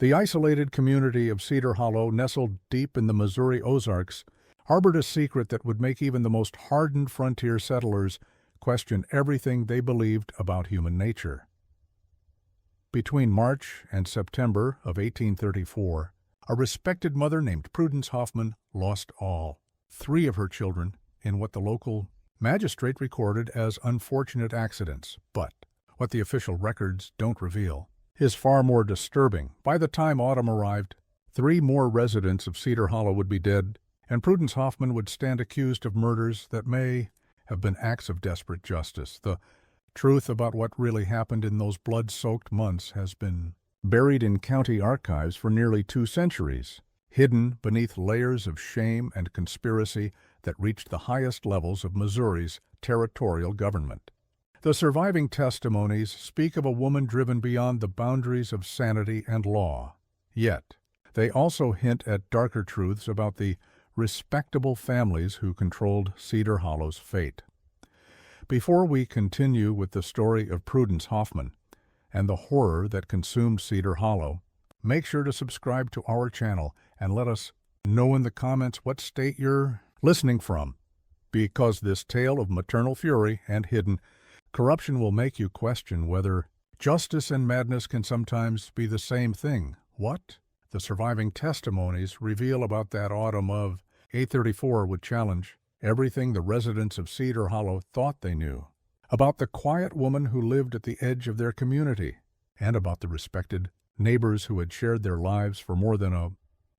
The isolated community of Cedar Hollow, nestled deep in the Missouri Ozarks, harbored a secret that would make even the most hardened frontier settlers question everything they believed about human nature. Between March and September of 1834, a respected mother named Prudence Hoffman lost all three of her children in what the local magistrate recorded as unfortunate accidents. But what the official records don't reveal is far more disturbing. By the time autumn arrived, 3 more residents of Cedar Hollow would be dead, and Prudence Hoffman would stand accused of murders that may have been acts of desperate justice. The truth about what really happened in those blood-soaked months has been buried in county archives for nearly 2 centuries, hidden beneath layers of shame and conspiracy that reached the highest levels of Missouri's territorial government. The surviving testimonies speak of a woman driven beyond the boundaries of sanity and law. Yet, they also hint at darker truths about the respectable families who controlled Cedar Hollow's fate. Before we continue with the story of Prudence Hoffman and the horror that consumed Cedar Hollow, make sure to subscribe to our channel and let us know in the comments what state you're listening from, because this tale of maternal fury and hidden corruption will make you question whether justice and madness can sometimes be the same thing. What the surviving testimonies reveal about that autumn of 1834 would challenge everything the residents of Cedar Hollow thought they knew about the quiet woman who lived at the edge of their community, and about the respected neighbors who had shared their lives for more than a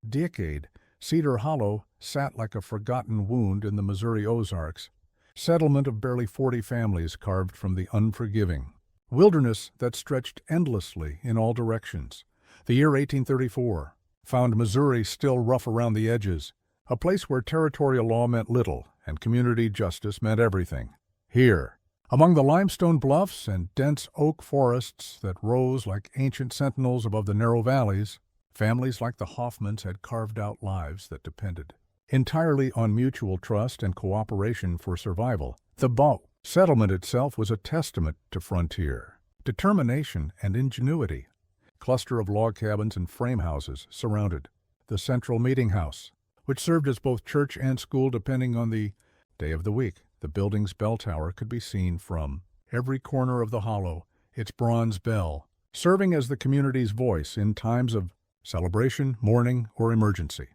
decade. Cedar Hollow sat like a forgotten wound in the Missouri Ozarks, settlement of barely 40 families carved from the unforgiving wilderness that stretched endlessly in all directions. The year 1834 found Missouri still rough around the edges, a place where territorial law meant little and community justice meant everything. Here, among the limestone bluffs and dense oak forests that rose like ancient sentinels above the narrow valleys, families like the Hoffmans had carved out lives that depended entirely on mutual trust and cooperation for survival. The Bow settlement itself was a testament to frontier determination and ingenuity. A cluster of log cabins and frame houses surrounded the central meeting house, which served as both church and school depending on the day of the week. The building's bell tower could be seen from every corner of the hollow, its bronze bell serving as the community's voice in times of celebration, mourning, or emergency.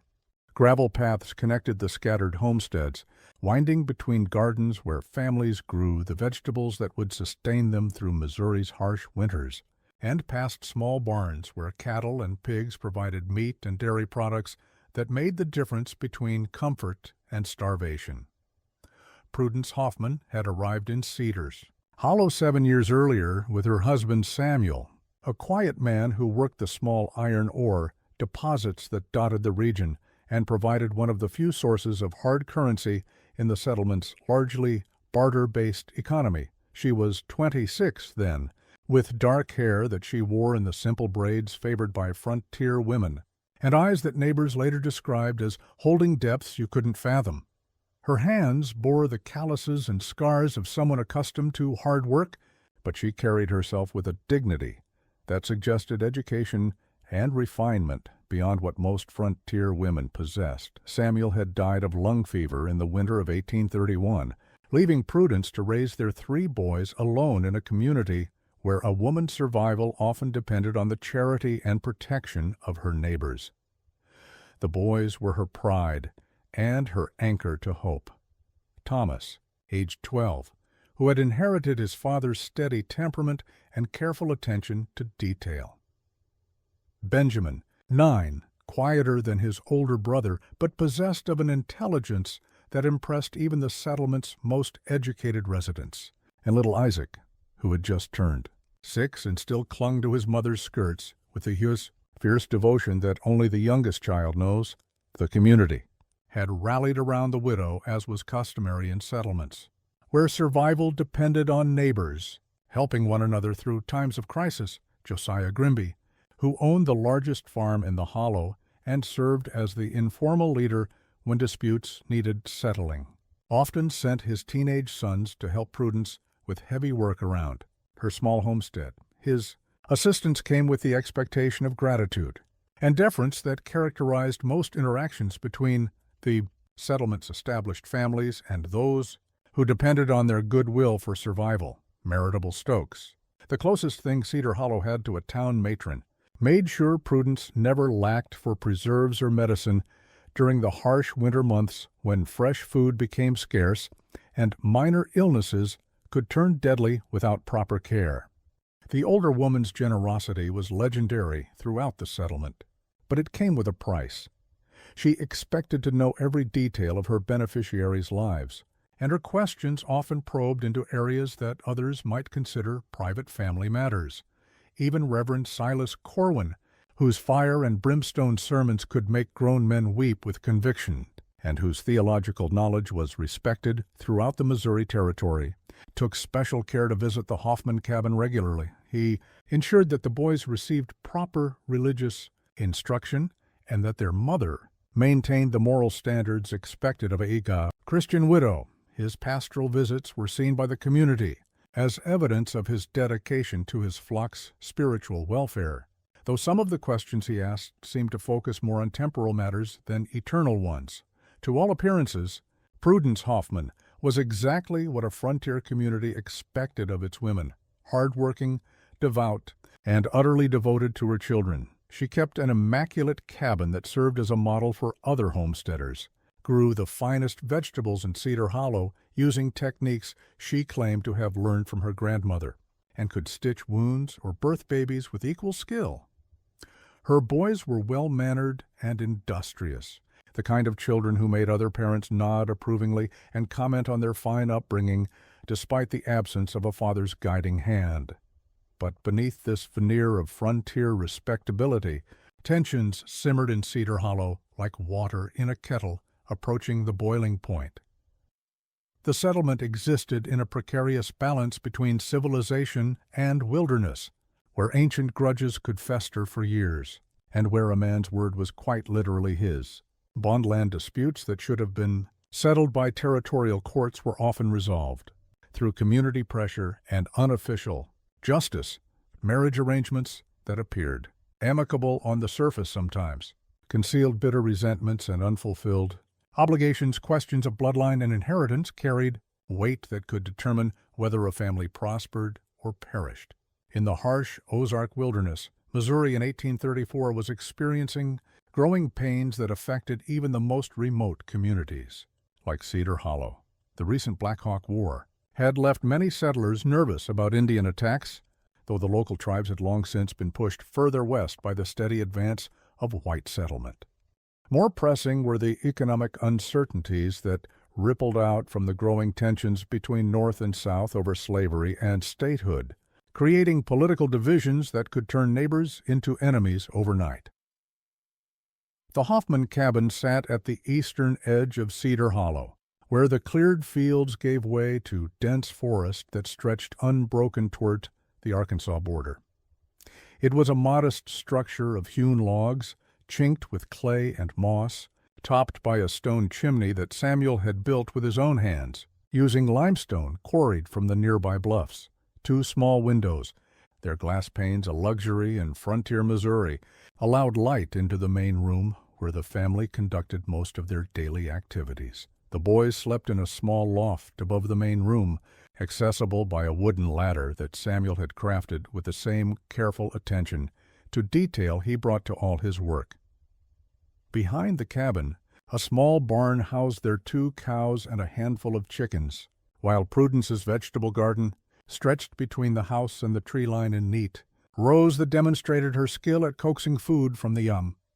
Gravel paths connected the scattered homesteads, winding between gardens where families grew the vegetables that would sustain them through Missouri's harsh winters, and past small barns where cattle and pigs provided meat and dairy products that made the difference between comfort and starvation. Prudence Hoffman had arrived in Cedars Hollow 7 years earlier with her husband Samuel, a quiet man who worked the small iron ore deposits that dotted the region and provided one of the few sources of hard currency in the settlement's largely barter-based economy. She was 26 then, with dark hair that she wore in the simple braids favored by frontier women, and eyes that neighbors later described as holding depths you couldn't fathom. Her hands bore the calluses and scars of someone accustomed to hard work, but she carried herself with a dignity that suggested education and refinement beyond what most frontier women possessed. Samuel had died of lung fever in the winter of 1831, leaving Prudence to raise their 3 boys alone in a community where a woman's survival often depended on the charity and protection of her neighbors. The boys were her pride and her anchor to hope. Thomas, aged 12, who had inherited his father's steady temperament and careful attention to detail. Benjamin, 9, quieter than his older brother, but possessed of an intelligence that impressed even the settlement's most educated residents. And little Isaac, who had just turned 6 and still clung to his mother's skirts with the fierce devotion that only the youngest child knows. The community had rallied around the widow, as was customary in settlements, where survival depended on neighbors helping one another through times of crisis. Josiah Grimby, who owned the largest farm in the hollow and served as the informal leader when disputes needed settling, often sent his teenage sons to help Prudence with heavy work around her small homestead. His assistance came with the expectation of gratitude, and deference that characterized most interactions between the settlement's established families and those who depended on their goodwill for survival, Maritable Stokes. The closest thing Cedar Hollow had to a town matron, made sure Prudence never lacked for preserves or medicine during the harsh winter months when fresh food became scarce and minor illnesses could turn deadly without proper care. The older woman's generosity was legendary throughout the settlement, but it came with a price. She expected to know every detail of her beneficiaries' lives, and her questions often probed into areas that others might consider private family matters. Even Reverend Silas Corwin, whose fire and brimstone sermons could make grown men weep with conviction, and whose theological knowledge was respected throughout the Missouri Territory, took special care to visit the Hoffman cabin regularly. He ensured that the boys received proper religious instruction and that their mother maintained the moral standards expected of a Christian widow. His pastoral visits were seen by the community as evidence of his dedication to his flock's spiritual welfare, though some of the questions he asked seemed to focus more on temporal matters than eternal ones. To all appearances, Prudence Hoffman was exactly what a frontier community expected of its women: hard-working, devout, and utterly devoted to her children. She kept an immaculate cabin that served as a model for other homesteaders, grew the finest vegetables in Cedar Hollow using techniques she claimed to have learned from her grandmother, and could stitch wounds or birth babies with equal skill. Her boys were well-mannered and industrious, the kind of children who made other parents nod approvingly and comment on their fine upbringing despite the absence of a father's guiding hand. But beneath this veneer of frontier respectability, tensions simmered in Cedar Hollow like water in a kettle approaching the boiling point. The settlement existed in a precarious balance between civilization and wilderness, where ancient grudges could fester for years, and where a man's word was quite literally his. Bondland disputes that should have been settled by territorial courts were often resolved through community pressure and unofficial justice, marriage arrangements that appeared amicable on the surface sometimes, concealed bitter resentments and unfulfilled obligations. Questions of bloodline and inheritance carried weight that could determine whether a family prospered or perished. In the harsh Ozark wilderness, Missouri in 1834 was experiencing growing pains that affected even the most remote communities. Like Cedar Hollow, the recent Black Hawk War had left many settlers nervous about Indian attacks, though the local tribes had long since been pushed further west by the steady advance of white settlement. More pressing were the economic uncertainties that rippled out from the growing tensions between North and South over slavery and statehood, creating political divisions that could turn neighbors into enemies overnight. The Hoffman cabin sat at the eastern edge of Cedar Hollow, where the cleared fields gave way to dense forest that stretched unbroken toward the Arkansas border. It was a modest structure of hewn logs, chinked with clay and moss, topped by a stone chimney that Samuel had built with his own hands, using limestone quarried from the nearby bluffs. 2 small windows, their glass panes a luxury in frontier Missouri, allowed light into the main room where the family conducted most of their daily activities. The boys slept in a small loft above the main room, accessible by a wooden ladder that Samuel had crafted with the same careful attention to detail he brought to all his work. Behind the cabin, a small barn housed their 2 cows and a handful of chickens, while Prudence's vegetable garden, stretched between the house and the tree line in neat rows that demonstrated her skill at coaxing food from the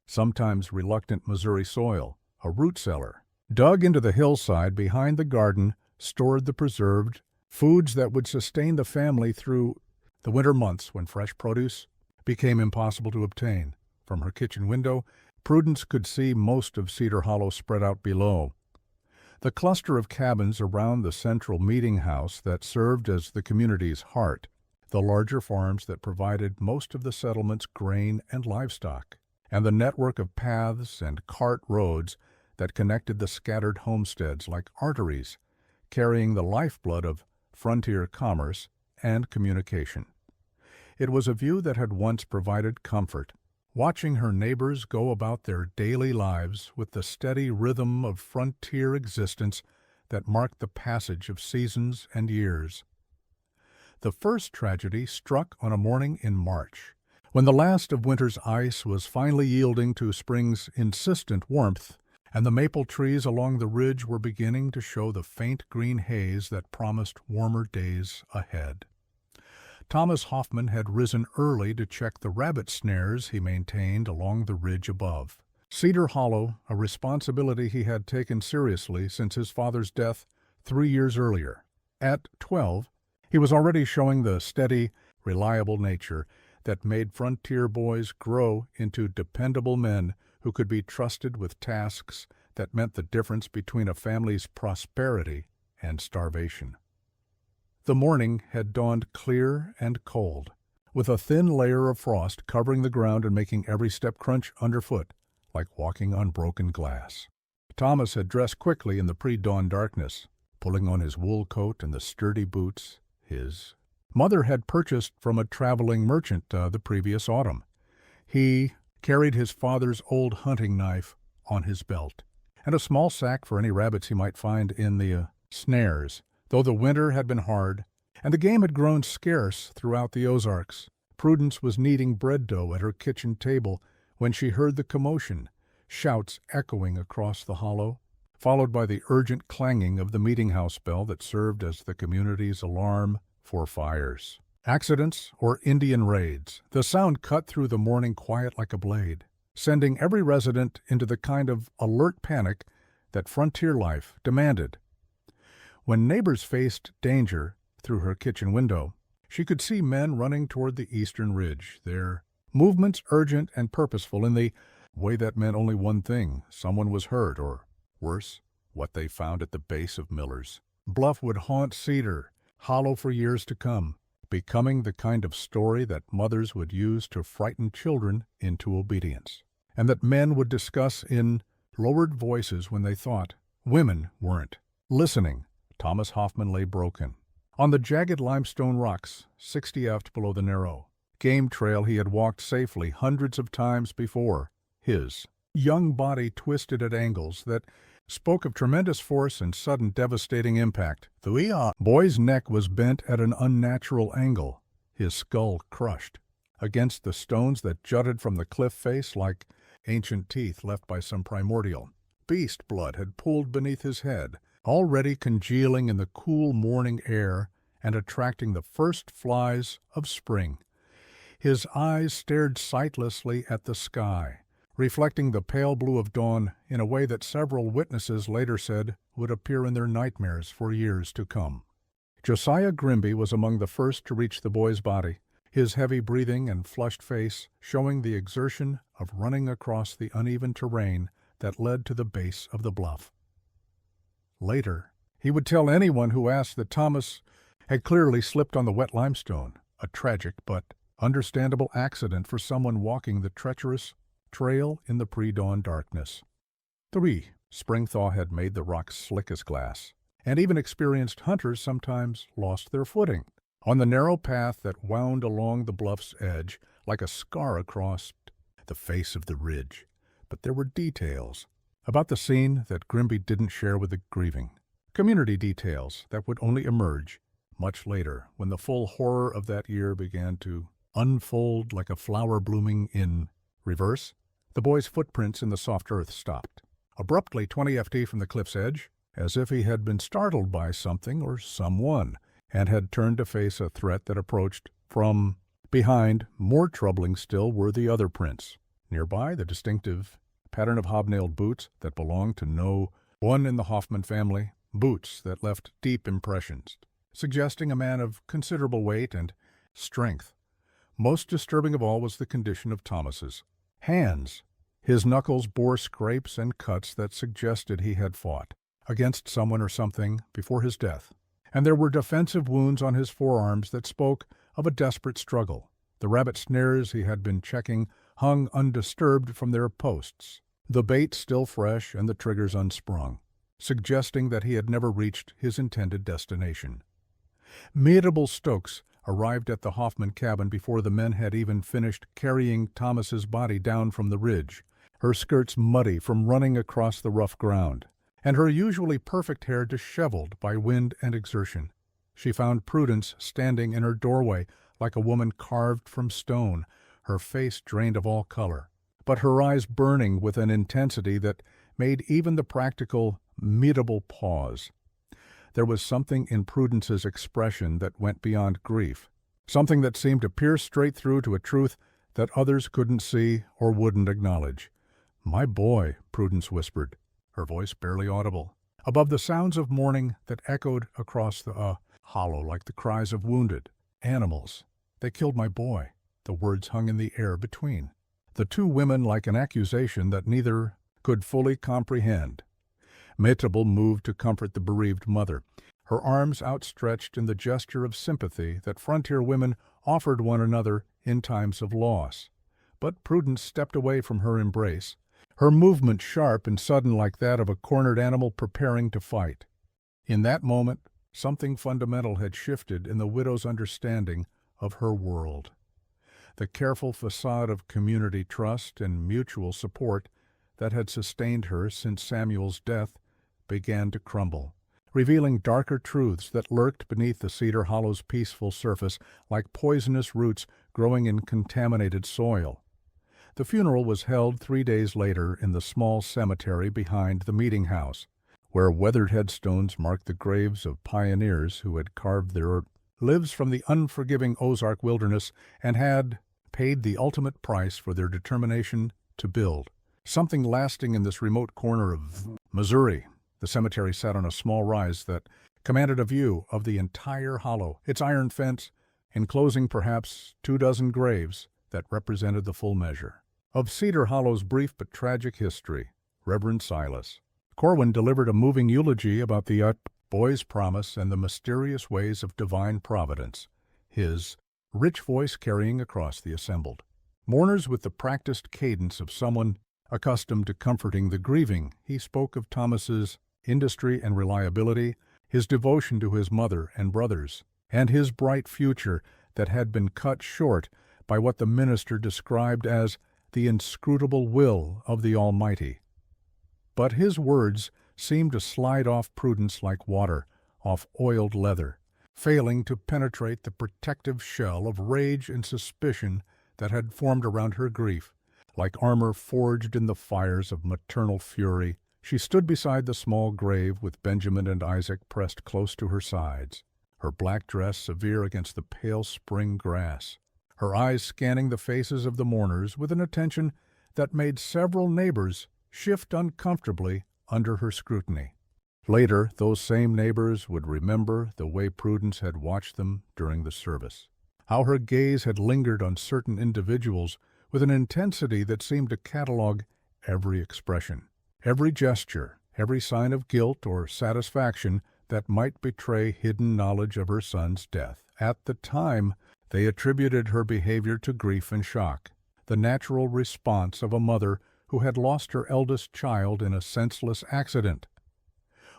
sometimes reluctant Missouri soil. A root cellar, dug into the hillside behind the garden, stored the preserved foods that would sustain the family through the winter months when fresh produce became impossible to obtain. From her kitchen window, Prudence could see most of Cedar Hollow spread out below. The cluster of cabins around the central meeting house that served as the community's heart, the larger farms that provided most of the settlement's grain and livestock, and the network of paths and cart roads that connected the scattered homesteads like arteries, carrying the lifeblood of frontier commerce and communication. It was a view that had once provided comfort, watching her neighbors go about their daily lives with the steady rhythm of frontier existence that marked the passage of seasons and years. The first tragedy struck on a morning in March, when the last of winter's ice was finally yielding to spring's insistent warmth, and the maple trees along the ridge were beginning to show the faint green haze that promised warmer days ahead. Thomas Hoffman had risen early to check the rabbit snares he maintained along the ridge above. Cedar Hollow, a responsibility he had taken seriously since his father's death 3 years earlier. At 12, he was already showing the steady, reliable nature that made frontier boys grow into dependable men who could be trusted with tasks that meant the difference between a family's prosperity and starvation. The morning had dawned clear and cold, with a thin layer of frost covering the ground and making every step crunch underfoot, like walking on broken glass. Thomas had dressed quickly in the pre-dawn darkness, pulling on his wool coat and the sturdy boots his mother had purchased from a traveling merchant the previous autumn. He carried his father's old hunting knife on his belt, and a small sack for any rabbits he might find in the snares. Though the winter had been hard, and the game had grown scarce throughout the Ozarks, Prudence was kneading bread dough at her kitchen table when she heard the commotion, shouts echoing across the hollow, followed by the urgent clanging of the meeting-house bell that served as the community's alarm for fires, accidents, or Indian raids. The sound cut through the morning quiet like a blade, sending every resident into the kind of alert panic that frontier life demanded. When neighbors faced danger through her kitchen window, she could see men running toward the eastern ridge, their movements urgent and purposeful in the way that meant only one thing: someone was hurt, or, worse, what they found at the base of Miller's Bluff would haunt Cedar Hollow for years to come, becoming the kind of story that mothers would use to frighten children into obedience, and that men would discuss in lowered voices when they thought women weren't listening. Thomas Hoffman lay broken on the jagged limestone rocks 60 aft below the narrow game trail he had walked safely hundreds of times before, his young body twisted at angles that spoke of tremendous force and sudden devastating impact. The boy's neck was bent at an unnatural angle, his skull crushed against the stones that jutted from the cliff face like ancient teeth left by some primordial beast. Blood had pooled beneath his head, already congealing in the cool morning air and attracting the first flies of spring. His eyes stared sightlessly at the sky, reflecting the pale blue of dawn in a way that several witnesses later said would appear in their nightmares for years to come. Josiah Grimby was among the first to reach the boy's body, his heavy breathing and flushed face showing the exertion of running across the uneven terrain that led to the base of the bluff. Later, he would tell anyone who asked that Thomas had clearly slipped on the wet limestone, a tragic but understandable accident for someone walking the treacherous trail in the pre-dawn darkness. 3. Spring thaw had made the rocks slick as glass, and even experienced hunters sometimes lost their footing on the narrow path that wound along the bluff's edge like a scar across the face of the ridge. But there were details about the scene that Grimby didn't share with the grieving. Community details that would only emerge much later, when the full horror of that year began to unfold like a flower blooming in reverse. The boy's footprints in the soft earth stopped, abruptly 20 ft from the cliff's edge, as if he had been startled by something or someone, and had turned to face a threat that approached from behind. More troubling still were the other prints. Nearby, the distinctive pattern of hobnailed boots that belonged to no one in the Hoffman family, boots that left deep impressions, suggesting a man of considerable weight and strength. Most disturbing of all was the condition of Thomas's hands. His knuckles bore scrapes and cuts that suggested he had fought against someone or something before his death, and there were defensive wounds on his forearms that spoke of a desperate struggle. The rabbit snares he had been checking hung undisturbed from their posts, the bait still fresh and the triggers unsprung, suggesting that he had never reached his intended destination. Mehitable Stokes, arrived at the Hoffman cabin before the men had even finished carrying Thomas's body down from the ridge, her skirts muddy from running across the rough ground, and her usually perfect hair disheveled by wind and exertion. She found Prudence standing in her doorway like a woman carved from stone, her face drained of all color, but her eyes burning with an intensity that made even the practical, mutable pause. There was something in Prudence's expression that went beyond grief, something that seemed to pierce straight through to a truth that others couldn't see or wouldn't acknowledge. "My boy," Prudence whispered, her voice barely audible, above the sounds of mourning that echoed across the hollow like the cries of wounded animals. "They killed my boy." The words hung in the air between the two women like an accusation that neither could fully comprehend. Maitrable moved to comfort the bereaved mother, her arms outstretched in the gesture of sympathy that frontier women offered one another in times of loss. But Prudence stepped away from her embrace, her movement sharp and sudden like that of a cornered animal preparing to fight. In that moment, something fundamental had shifted in the widow's understanding of her world. The careful facade of community trust and mutual support that had sustained her since Samuel's death began to crumble, revealing darker truths that lurked beneath the Cedar Hollow's peaceful surface like poisonous roots growing in contaminated soil. The funeral was held 3 days later in the small cemetery behind the meeting house, where weathered headstones marked the graves of pioneers who had carved their lives from the unforgiving Ozark wilderness and had paid the ultimate price for their determination to build something lasting in this remote corner of Missouri. The cemetery sat on a small rise that commanded a view of the entire hollow, its iron fence enclosing perhaps 24 graves that represented the full measure of Cedar Hollow's brief but tragic history. Reverend Silas Corwin delivered a moving eulogy about the boy's promise and the mysterious ways of divine providence, his rich voice carrying across the assembled mourners with the practiced cadence of someone accustomed to comforting the grieving. He spoke of Thomas's industry and reliability, his devotion to his mother and brothers, and his bright future that had been cut short by what the minister described as the inscrutable will of the Almighty. But his words seemed to slide off Prudence like water off oiled leather, failing to penetrate the protective shell of rage and suspicion that had formed around her grief. Like armor forged in the fires of maternal fury, she stood beside the small grave with Benjamin and Isaac pressed close to her sides, her black dress severe against the pale spring grass, her eyes scanning the faces of the mourners with an attention that made several neighbors shift uncomfortably under her scrutiny. Later, those same neighbors would remember the way Prudence had watched them during the service, how her gaze had lingered on certain individuals with an intensity that seemed to catalog every expression, every gesture, every sign of guilt or satisfaction that might betray hidden knowledge of her son's death. At the time, they attributed her behavior to grief and shock, the natural response of a mother who had lost her eldest child in a senseless accident.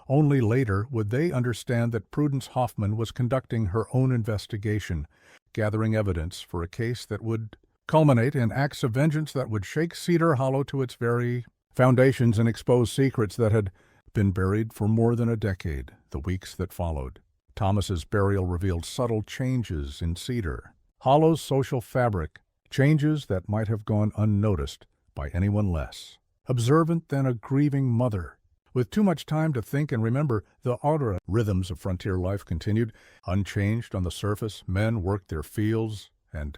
Only later would they understand that Prudence Hoffman was conducting her own investigation, gathering evidence for a case that would culminate in acts of vengeance that would shake Cedar Hollow to its very foundations and expose secrets that had been buried for more than a decade. The weeks that followed, Thomas's burial revealed subtle changes in Cedar Hollow's social fabric, changes that might have gone unnoticed by anyone less observant than a grieving mother. With too much time to think and remember, the outer rhythms of frontier life continued. Unchanged on the surface, men worked their fields and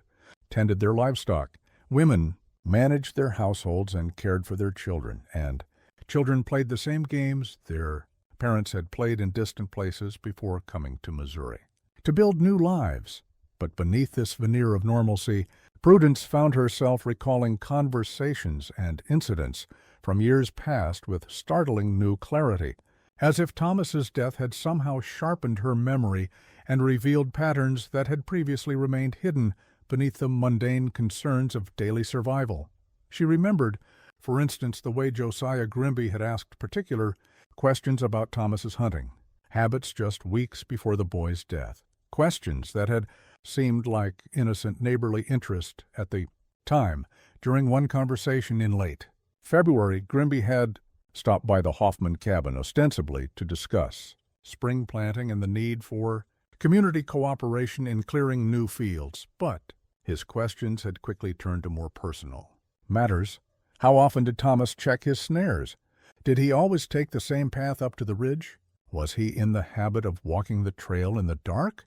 tended their livestock. Women managed their households and cared for their children, and children played the same games their parents had played in distant places before coming to Missouri to build new lives. But beneath this veneer of normalcy, Prudence found herself recalling conversations and incidents from years past with startling new clarity, as if Thomas's death had somehow sharpened her memory and revealed patterns that had previously remained hidden beneath the mundane concerns of daily survival. She remembered, for instance, the way Josiah Grimby had asked particular questions about Thomas's hunting habits just weeks before the boy's death, questions that had seemed like innocent neighborly interest at the time. During one conversation in late February, Grimby had stopped by the Hoffman cabin ostensibly to discuss spring planting and the need for community cooperation in clearing new fields, but his questions had quickly turned to more personal matters. How often did Thomas check his snares? Did he always take the same path up to the ridge? Was he in the habit of walking the trail in the dark,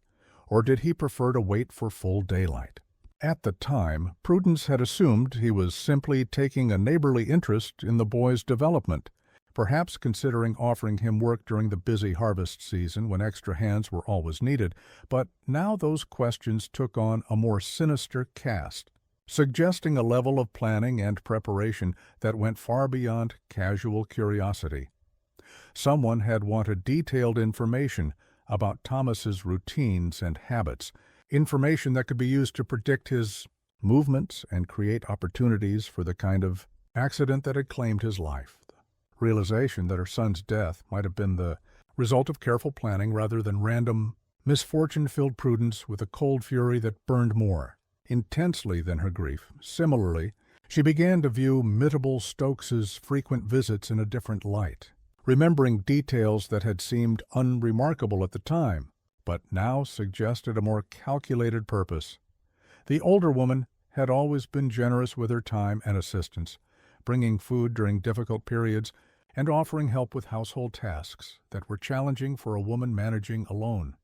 or did he prefer to wait for full daylight? At the time, Prudence had assumed he was simply taking a neighborly interest in the boy's development, perhaps considering offering him work during the busy harvest season when extra hands were always needed. But now those questions took on a more sinister cast, suggesting a level of planning and preparation that went far beyond casual curiosity. Someone had wanted detailed information about Thomas's routines and habits, information that could be used to predict his movements and create opportunities for the kind of accident that had claimed his life. The realization that her son's death might have been the result of careful planning rather than random misfortune filled Prudence with a cold fury that burned more intensely than her grief. Similarly, she began to view Mitable Stokes's frequent visits in a different light, remembering details that had seemed unremarkable at the time, but now suggested a more calculated purpose. The older woman had always been generous with her time and assistance, bringing food during difficult periods and offering help with household tasks that were challenging for a woman managing alone.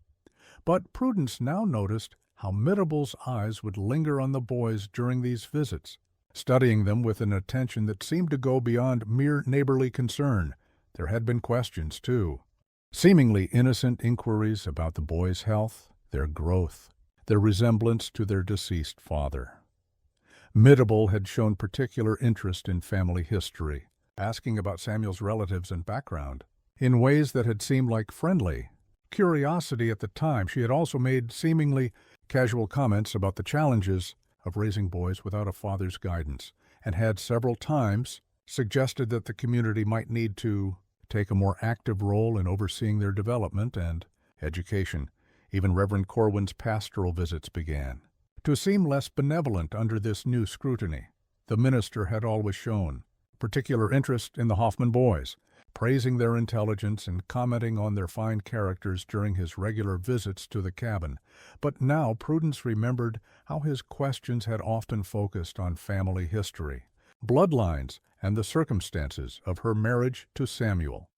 But Prudence now noticed how Mittable's eyes would linger on the boys during these visits, studying them with an attention that seemed to go beyond mere neighborly concern. There had been questions, too. Seemingly innocent inquiries about the boys' health, their growth, their resemblance to their deceased father. Mittable had shown particular interest in family history, asking about Samuel's relatives and background, in ways that had seemed like friendly curiosity at the time. She had also made seemingly casual comments about the challenges of raising boys without a father's guidance, and had several times suggested that the community might need to take a more active role in overseeing their development and education. Even Reverend Corwin's pastoral visits began to seem less benevolent under this new scrutiny. The minister had always shown particular interest in the Hoffman boys, praising their intelligence and commenting on their fine characters during his regular visits to the cabin. But now Prudence remembered how his questions had often focused on family history, bloodlines, and the circumstances of her marriage to Samuel.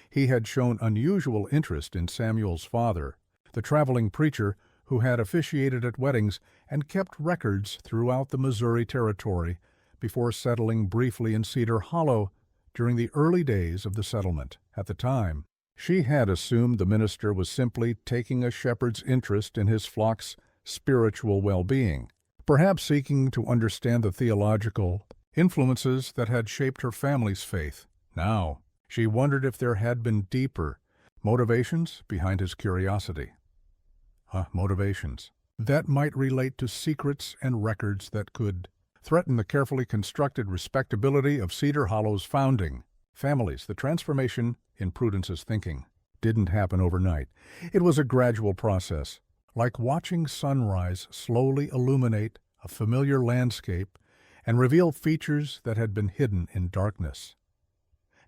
He had shown unusual interest in Samuel's father, the traveling preacher who had officiated at weddings and kept records throughout the Missouri Territory before settling briefly in Cedar Hollow during the early days of the settlement. At the time, she had assumed the minister was simply taking a shepherd's interest in his flock's spiritual well-being, perhaps seeking to understand the theological influences that had shaped her family's faith. Now, she wondered if there had been deeper motivations behind his curiosity. Motivations that might relate to secrets and records that could threaten the carefully constructed respectability of Cedar Hollow's founding families. The transformation in Prudence's thinking didn't happen overnight. It was a gradual process, like watching sunrise slowly illuminate a familiar landscape and reveal features that had been hidden in darkness.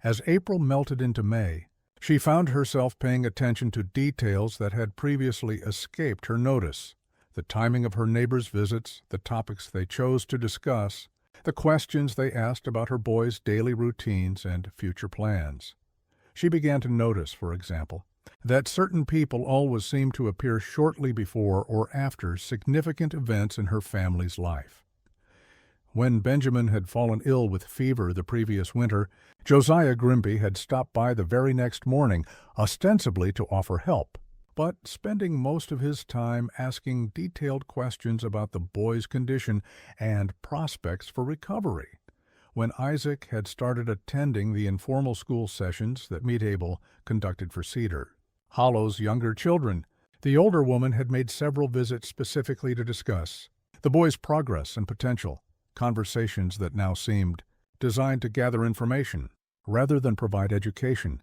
As April melted into May, she found herself paying attention to details that had previously escaped her notice. The timing of her neighbors' visits, the topics they chose to discuss, the questions they asked about her boys' daily routines and future plans. She began to notice, for example, that certain people always seemed to appear shortly before or after significant events in her family's life. When Benjamin had fallen ill with fever the previous winter, Josiah Grimby had stopped by the very next morning, ostensibly to offer help, but spending most of his time asking detailed questions about the boy's condition and prospects for recovery. When Isaac had started attending the informal school sessions that Meatable conducted for Cedar Hollow's younger children, the older woman had made several visits specifically to discuss the boy's progress and potential, conversations that now seemed designed to gather information rather than provide education.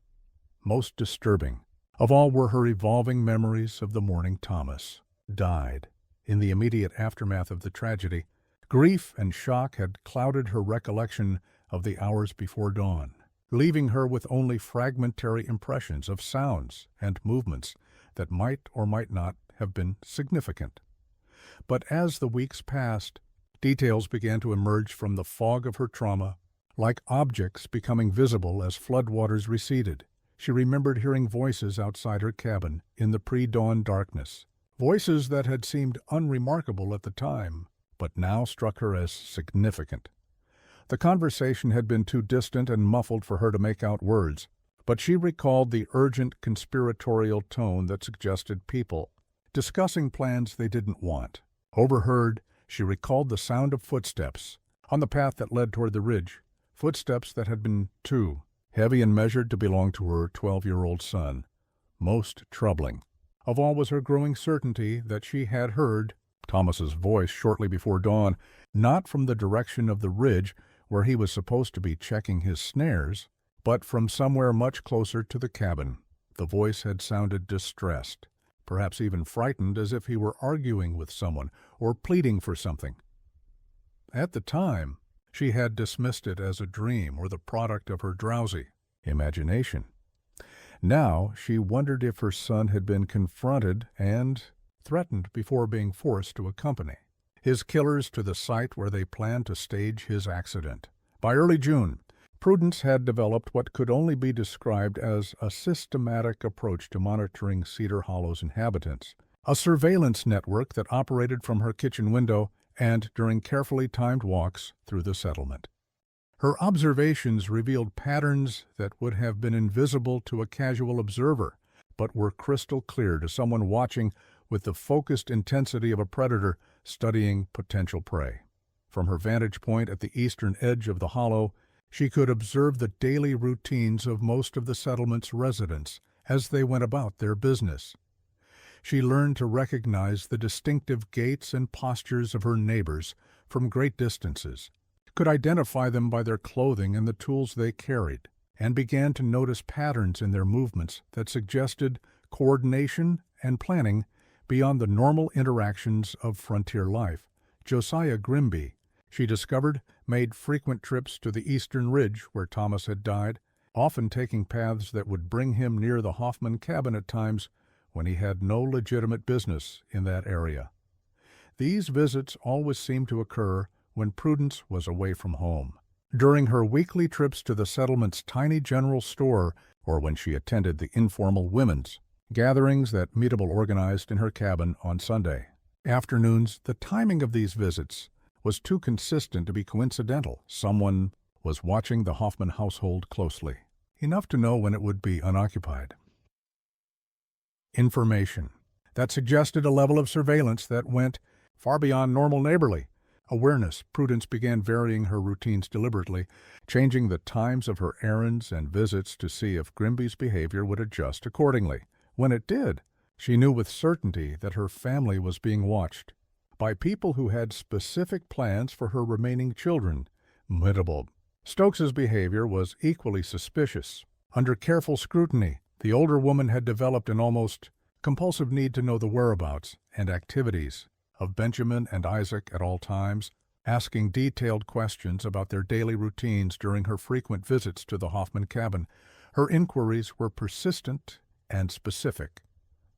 Most disturbing of all were her evolving memories of the morning Thomas died. In the immediate aftermath of the tragedy, grief and shock had clouded her recollection of the hours before dawn, leaving her with only fragmentary impressions of sounds and movements that might or might not have been significant. But as the weeks passed, details began to emerge from the fog of her trauma, like objects becoming visible as floodwaters receded. She remembered hearing voices outside her cabin in the pre-dawn darkness, voices that had seemed unremarkable at the time, but now struck her as significant. The conversation had been too distant and muffled for her to make out words, but she recalled the urgent conspiratorial tone that suggested people discussing plans they didn't want. Overheard, she recalled the sound of footsteps on the path that led toward the ridge, footsteps that had been too heavy and measured to belong to her 12-year-old son. Most troubling of all was her growing certainty that she had heard Thomas's voice shortly before dawn, not from the direction of the ridge where he was supposed to be checking his snares, but from somewhere much closer to the cabin. The voice had sounded distressed, perhaps even frightened, as if he were arguing with someone or pleading for something. At the time, she had dismissed it as a dream or the product of her drowsy imagination. Now she wondered if her son had been confronted and threatened before being forced to accompany his killers to the site where they planned to stage his accident. By early June, Prudence had developed what could only be described as a systematic approach to monitoring Cedar Hollow's inhabitants, a surveillance network that operated from her kitchen window and during carefully timed walks through the settlement. Her observations revealed patterns that would have been invisible to a casual observer, but were crystal clear to someone watching with the focused intensity of a predator studying potential prey. From her vantage point at the eastern edge of the hollow, she could observe the daily routines of most of the settlement's residents as they went about their business. She learned to recognize the distinctive gaits and postures of her neighbors from great distances, could identify them by their clothing and the tools they carried, and began to notice patterns in their movements that suggested coordination and planning beyond the normal interactions of frontier life. Josiah Grimby, she discovered, made frequent trips to the eastern ridge where Thomas had died, often taking paths that would bring him near the Hoffman cabin at times when he had no legitimate business in that area. These visits always seemed to occur when Prudence was away from home, during her weekly trips to the settlement's tiny general store, or when she attended the informal women's gatherings that Meetable organized in her cabin on Sunday afternoons. The timing of these visits was too consistent to be coincidental. Someone was watching the Hoffman household closely, enough to know when it would be unoccupied. Information that suggested a level of surveillance that went far beyond normal neighborly awareness. Prudence began varying her routines deliberately, changing the times of her errands and visits to see if Grimby's behavior would adjust accordingly. When it did, she knew with certainty that her family was being watched by people who had specific plans for her remaining children. Meetable Stokes's behavior was equally suspicious. Under careful scrutiny, the older woman had developed an almost compulsive need to know the whereabouts and activities of Benjamin and Isaac at all times, asking detailed questions about their daily routines during her frequent visits to the Hoffman cabin. Her inquiries were persistent and specific.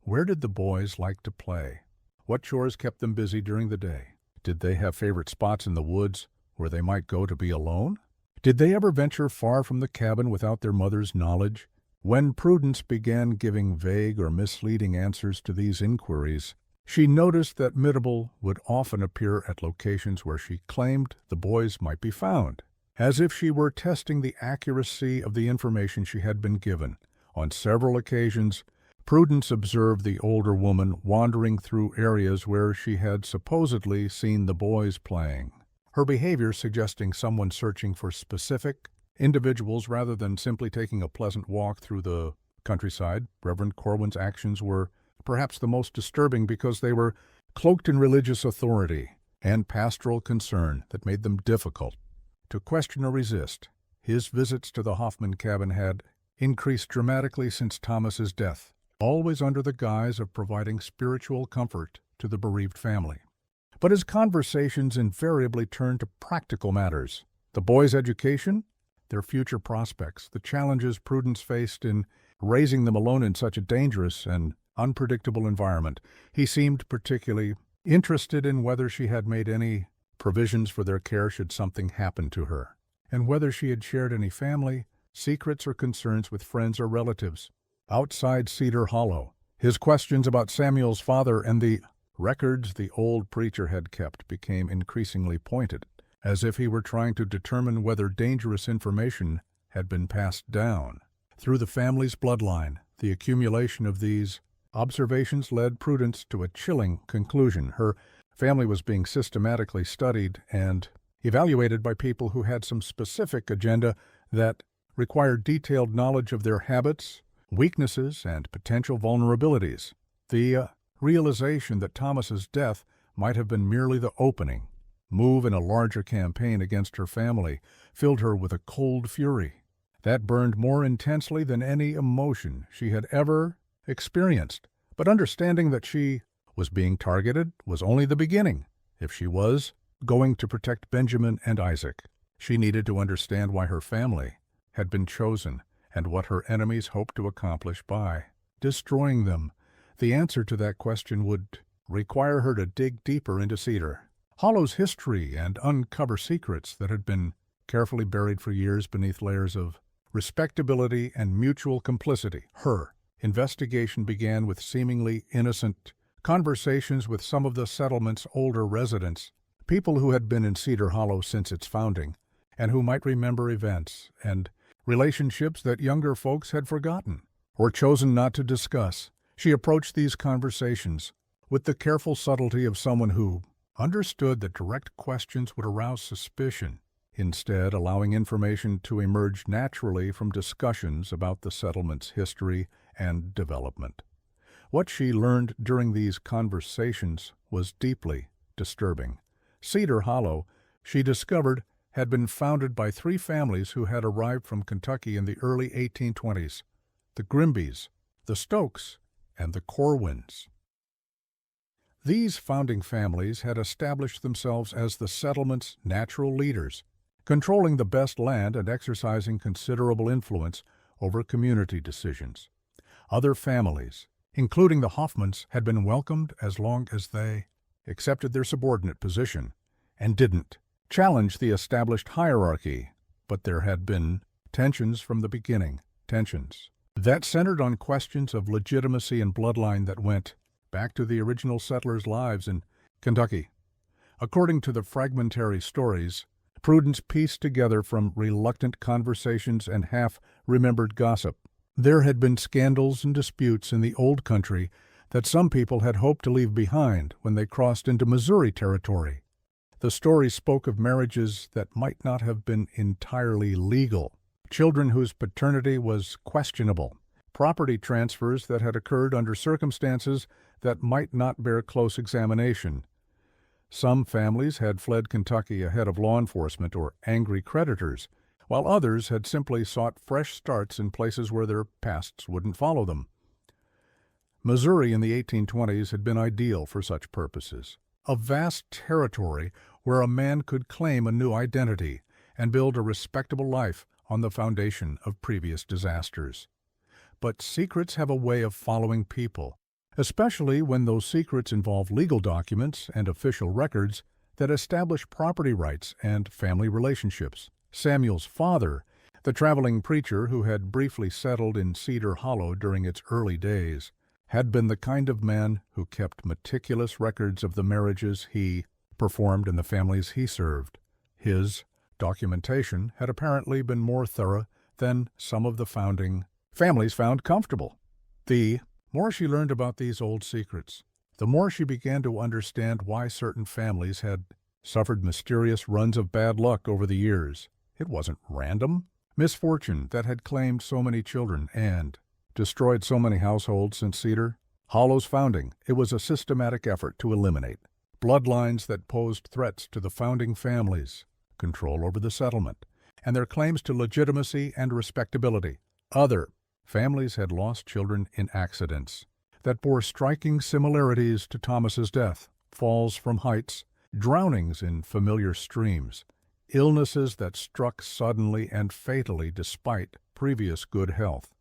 Where did the boys like to play? What chores kept them busy during the day? Did they have favorite spots in the woods where they might go to be alone? Did they ever venture far from the cabin without their mother's knowledge? When Prudence began giving vague or misleading answers to these inquiries, she noticed that Meetable would often appear at locations where she claimed the boys might be found, as if she were testing the accuracy of the information she had been given. On several occasions, Prudence observed the older woman wandering through areas where she had supposedly seen the boys playing, her behavior suggesting someone searching for specific individuals rather than simply taking a pleasant walk through the countryside. Reverend Corwin's actions were perhaps the most disturbing because they were cloaked in religious authority and pastoral concern that made them difficult to question or resist. His visits to the Hoffman cabin had increased dramatically since Thomas's death, always under the guise of providing spiritual comfort to the bereaved family. But his conversations invariably turned to practical matters: the boys' education, their future prospects, the challenges Prudence faced in raising them alone in such a dangerous and unpredictable environment. He seemed particularly interested in whether she had made any provisions for their care should something happen to her, and whether she had shared any family secrets or concerns with friends or relatives outside Cedar Hollow. His questions about Samuel's father and the records the old preacher had kept became increasingly pointed, as if he were trying to determine whether dangerous information had been passed down through the family's bloodline. The accumulation of these observations led Prudence to a chilling conclusion. Her family was being systematically studied and evaluated by people who had some specific agenda that required detailed knowledge of their habits, weaknesses, and potential vulnerabilities. The realization that Thomas's death might have been merely the opening move in a larger campaign against her family filled her with a cold fury that burned more intensely than any emotion she had ever experienced. But understanding that she was being targeted was only the beginning. If she was going to protect Benjamin and Isaac, she needed to understand why her family had been chosen and what her enemies hoped to accomplish by destroying them. The answer to that question would require her to dig deeper into Cedar Hollow's history and uncover secrets that had been carefully buried for years beneath layers of respectability and mutual complicity. Her investigation began with seemingly innocent conversations with some of the settlement's older residents, people who had been in Cedar Hollow since its founding, and who might remember events and relationships that younger folks had forgotten or chosen not to discuss. She approached these conversations with the careful subtlety of someone who understood that direct questions would arouse suspicion, instead allowing information to emerge naturally from discussions about the settlement's history and development. What she learned during these conversations was deeply disturbing. Cedar Hollow, she discovered, had been founded by three families who had arrived from Kentucky in the early 1820s: the Grimbys, the Stokes, and the Corwins. These founding families had established themselves as the settlement's natural leaders, controlling the best land and exercising considerable influence over community decisions. Other families, including the Hoffmans, had been welcomed as long as they accepted their subordinate position and didn't challenge the established hierarchy. But there had been tensions from the beginning, tensions that centered on questions of legitimacy and bloodline that went back to the original settlers' lives in Kentucky. According to the fragmentary stories Prudence pieced together from reluctant conversations and half-remembered gossip, there had been scandals and disputes in the old country that some people had hoped to leave behind when they crossed into Missouri territory. The stories spoke of marriages that might not have been entirely legal, children whose paternity was questionable, property transfers that had occurred under circumstances that might not bear close examination. Some families had fled Kentucky ahead of law enforcement or angry creditors, while others had simply sought fresh starts in places where their pasts wouldn't follow them. Missouri in the 1820s had been ideal for such purposes, a vast territory where a man could claim a new identity and build a respectable life on the foundation of previous disasters. But secrets have a way of following people, especially when those secrets involve legal documents and official records that establish property rights and family relationships. Samuel's father, the traveling preacher who had briefly settled in Cedar Hollow during its early days, had been the kind of man who kept meticulous records of the marriages he performed and the families he served. His documentation had apparently been more thorough than some of the founding families found comfortable. The more she learned about these old secrets, the more she began to understand why certain families had suffered mysterious runs of bad luck over the years. It wasn't random misfortune that had claimed so many children and destroyed so many households since Cedar Hollow's founding. It was a systematic effort to eliminate bloodlines that posed threats to the founding families' control over the settlement and their claims to legitimacy and respectability. Other families had lost children in accidents, that bore striking similarities to Thomas's death: falls from heights, drownings in familiar streams, illnesses that struck suddenly and fatally despite previous good health.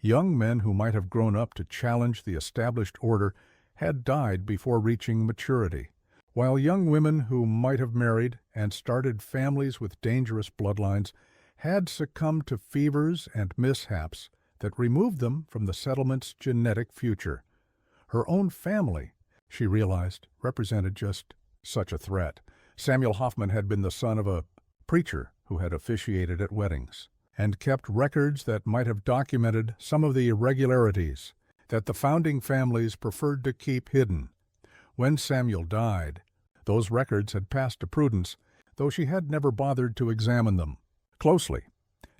Young men who might have grown up to challenge the established order had died before reaching maturity, while young women who might have married and started families with dangerous bloodlines had succumbed to fevers and mishaps that removed them from the settlement's genetic future. Her own family, she realized, represented just such a threat. Samuel Hoffman had been the son of a preacher who had officiated at weddings and kept records that might have documented some of the irregularities that the founding families preferred to keep hidden. When Samuel died, those records had passed to Prudence, though she had never bothered to examine them closely.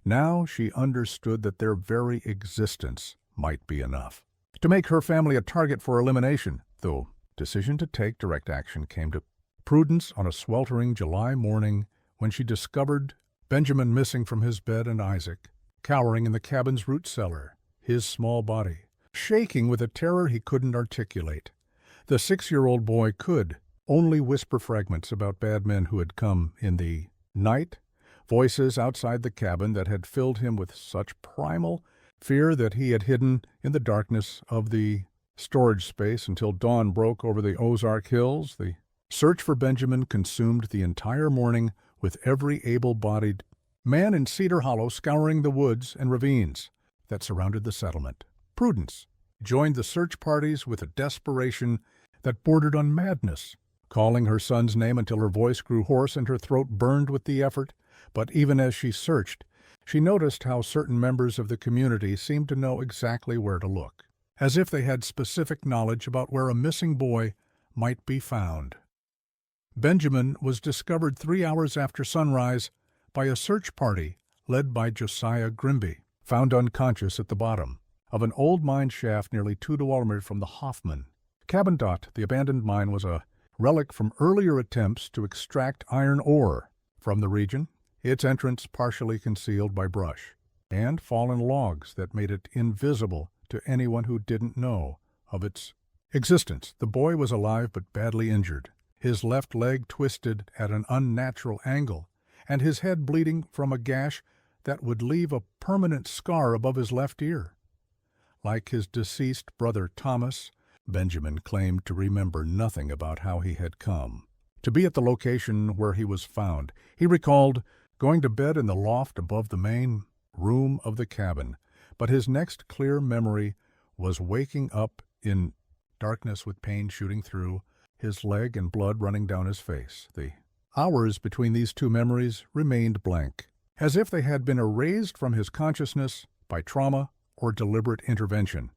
Now she understood that their very existence might be enough to make her family a target for elimination, though decision to take direct action came to Prudence on a sweltering July morning when she discovered Benjamin missing from his bed and Isaac cowering in the cabin's root cellar, his small body shaking with a terror he couldn't articulate. The 6-year-old boy could only whisper fragments about bad men who had come in the night, voices outside the cabin that had filled him with such primal fear that he had hidden in the darkness of the storage space until dawn broke over the Ozark hills. The search for Benjamin consumed the entire morning, with every able-bodied man in Cedar Hollow scouring the woods and ravines that surrounded the settlement. Prudence joined the search parties with a desperation that bordered on madness, calling her son's name until her voice grew hoarse and her throat burned with the effort. But even as she searched, she noticed how certain members of the community seemed to know exactly where to look, as if they had specific knowledge about where a missing boy might be found. Benjamin was discovered 3 hours after sunrise by a search party led by Josiah Grimby, found unconscious at the bottom of an old mine shaft nearly 2 kilometers from the Hoffman cabin. The abandoned mine was a relic from earlier attempts to extract iron ore from the region, its entrance partially concealed by brush and fallen logs that made it invisible to anyone who didn't know of its existence. The boy was alive but badly injured, his left leg twisted at an unnatural angle, and his head bleeding from a gash that would leave a permanent scar above his left ear. Like his deceased brother Thomas, Benjamin claimed to remember nothing about how he had come to be at the location where he was found. He recalled going to bed in the loft above the main room of the cabin, but his next clear memory was waking up in darkness with pain shooting through his leg and blood running down his face. The hours between these two memories remained blank, as if they had been erased from his consciousness by trauma or deliberate intervention.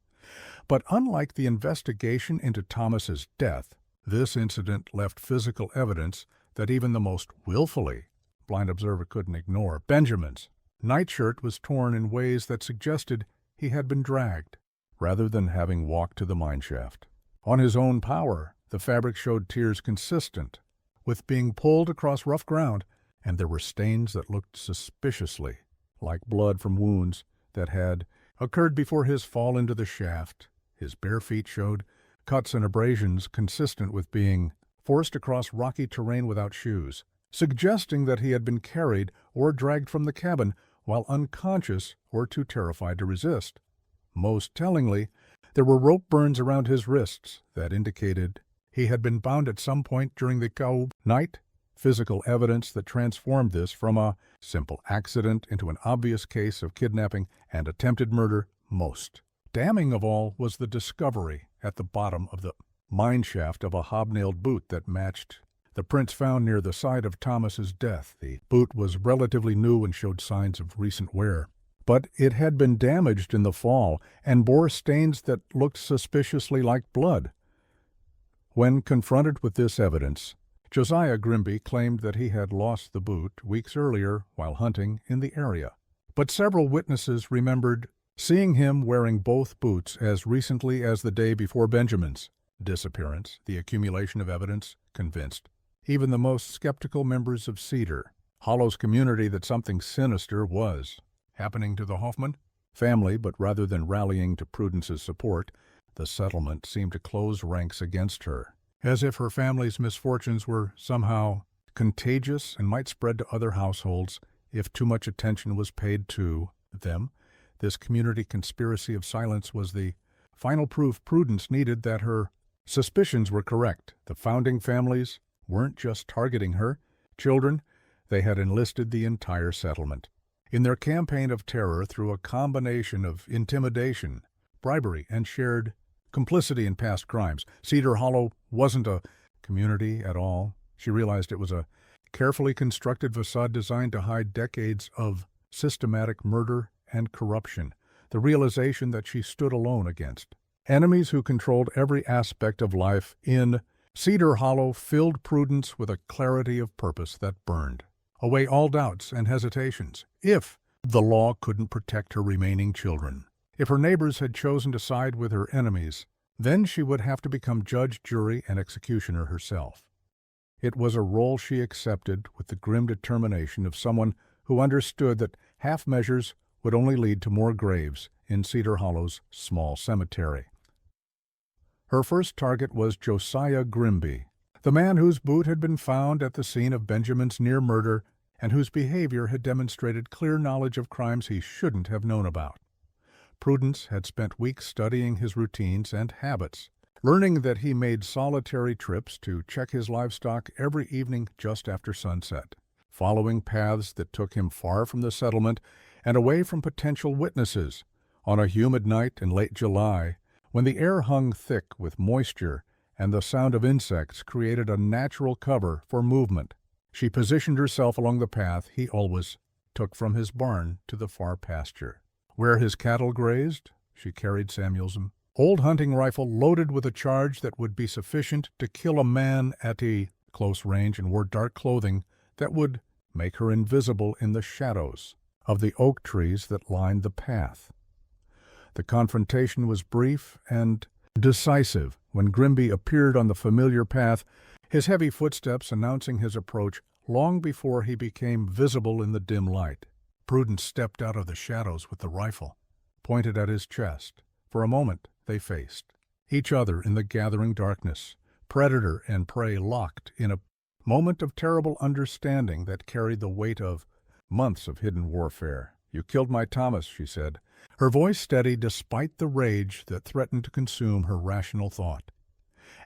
But unlike the investigation into Thomas's death, this incident left physical evidence that even the most willfully blind observer couldn't ignore. Benjamin's nightshirt was torn in ways that suggested he had been dragged, rather than having walked to the mine shaft. On his own power, the fabric showed tears consistent with being pulled across rough ground, and there were stains that looked suspiciously like blood from wounds that had occurred before his fall into the shaft. His bare feet showed cuts and abrasions consistent with being forced across rocky terrain without shoes, suggesting that he had been carried or dragged from the cabin while unconscious or too terrified to resist. Most tellingly, there were rope burns around his wrists that indicated he had been bound at some point during the cold night, physical evidence that transformed this from a simple accident into an obvious case of kidnapping and attempted murder. Most damning of all was the discovery at the bottom of the mine shaft of a hobnailed boot that matched the prints found near the site of Thomas's death. The boot was relatively new and showed signs of recent wear, but it had been damaged in the fall and bore stains that looked suspiciously like blood. When confronted with this evidence, Josiah Grimby claimed that he had lost the boot weeks earlier while hunting in the area, but several witnesses remembered seeing him wearing both boots as recently as the day before Benjamin's disappearance. The accumulation of evidence convinced even the most skeptical members of Cedar Hollow's community that something sinister was happening to the Hoffman family. But rather than rallying to Prudence's support, The settlement seemed to close ranks against her, as if her family's misfortunes were somehow contagious and might spread to other households if too much attention was paid to them. This community conspiracy of silence was the final proof Prudence needed that her suspicions were correct. The founding families weren't just targeting her children, they had enlisted the entire settlement. In their campaign of terror through a combination of intimidation, bribery, and shared complicity in past crimes, Cedar Hollow wasn't a community at all. She realized it was a carefully constructed facade designed to hide decades of systematic murder and corruption, the realization that she stood alone against enemies who controlled every aspect of life in Cedar Hollow filled Prudence with a clarity of purpose that burned away all doubts and hesitations. If the law couldn't protect her remaining children, if her neighbors had chosen to side with her enemies, then she would have to become judge, jury, and executioner herself. It was a role she accepted with the grim determination of someone who understood that half measures would only lead to more graves in Cedar Hollow's small cemetery. Her first target was Josiah Grimby, the man whose boot had been found at the scene of Benjamin's near murder and whose behavior had demonstrated clear knowledge of crimes he shouldn't have known about. Prudence had spent weeks studying his routines and habits, learning that he made solitary trips to check his livestock every evening just after sunset, following paths that took him far from the settlement and away from potential witnesses. On a humid night in late July, when the air hung thick with moisture and the sound of insects created a natural cover for movement, she positioned herself along the path he always took from his barn to the far pasture. Where his cattle grazed, she carried Samuel's old hunting rifle loaded with a charge that would be sufficient to kill a man at a close range, and wore dark clothing that would make her invisible in the shadows of the oak trees that lined the path. The confrontation was brief and decisive. When Grimby appeared on the familiar path, his heavy footsteps announcing his approach long before he became visible in the dim light. Prudence stepped out of the shadows with the rifle, pointed at his chest. For a moment they faced each other in the gathering darkness, predator and prey locked in a moment of terrible understanding that carried the weight of months of hidden warfare. "You killed my Thomas," she said, her voice steady despite the rage that threatened to consume her rational thought.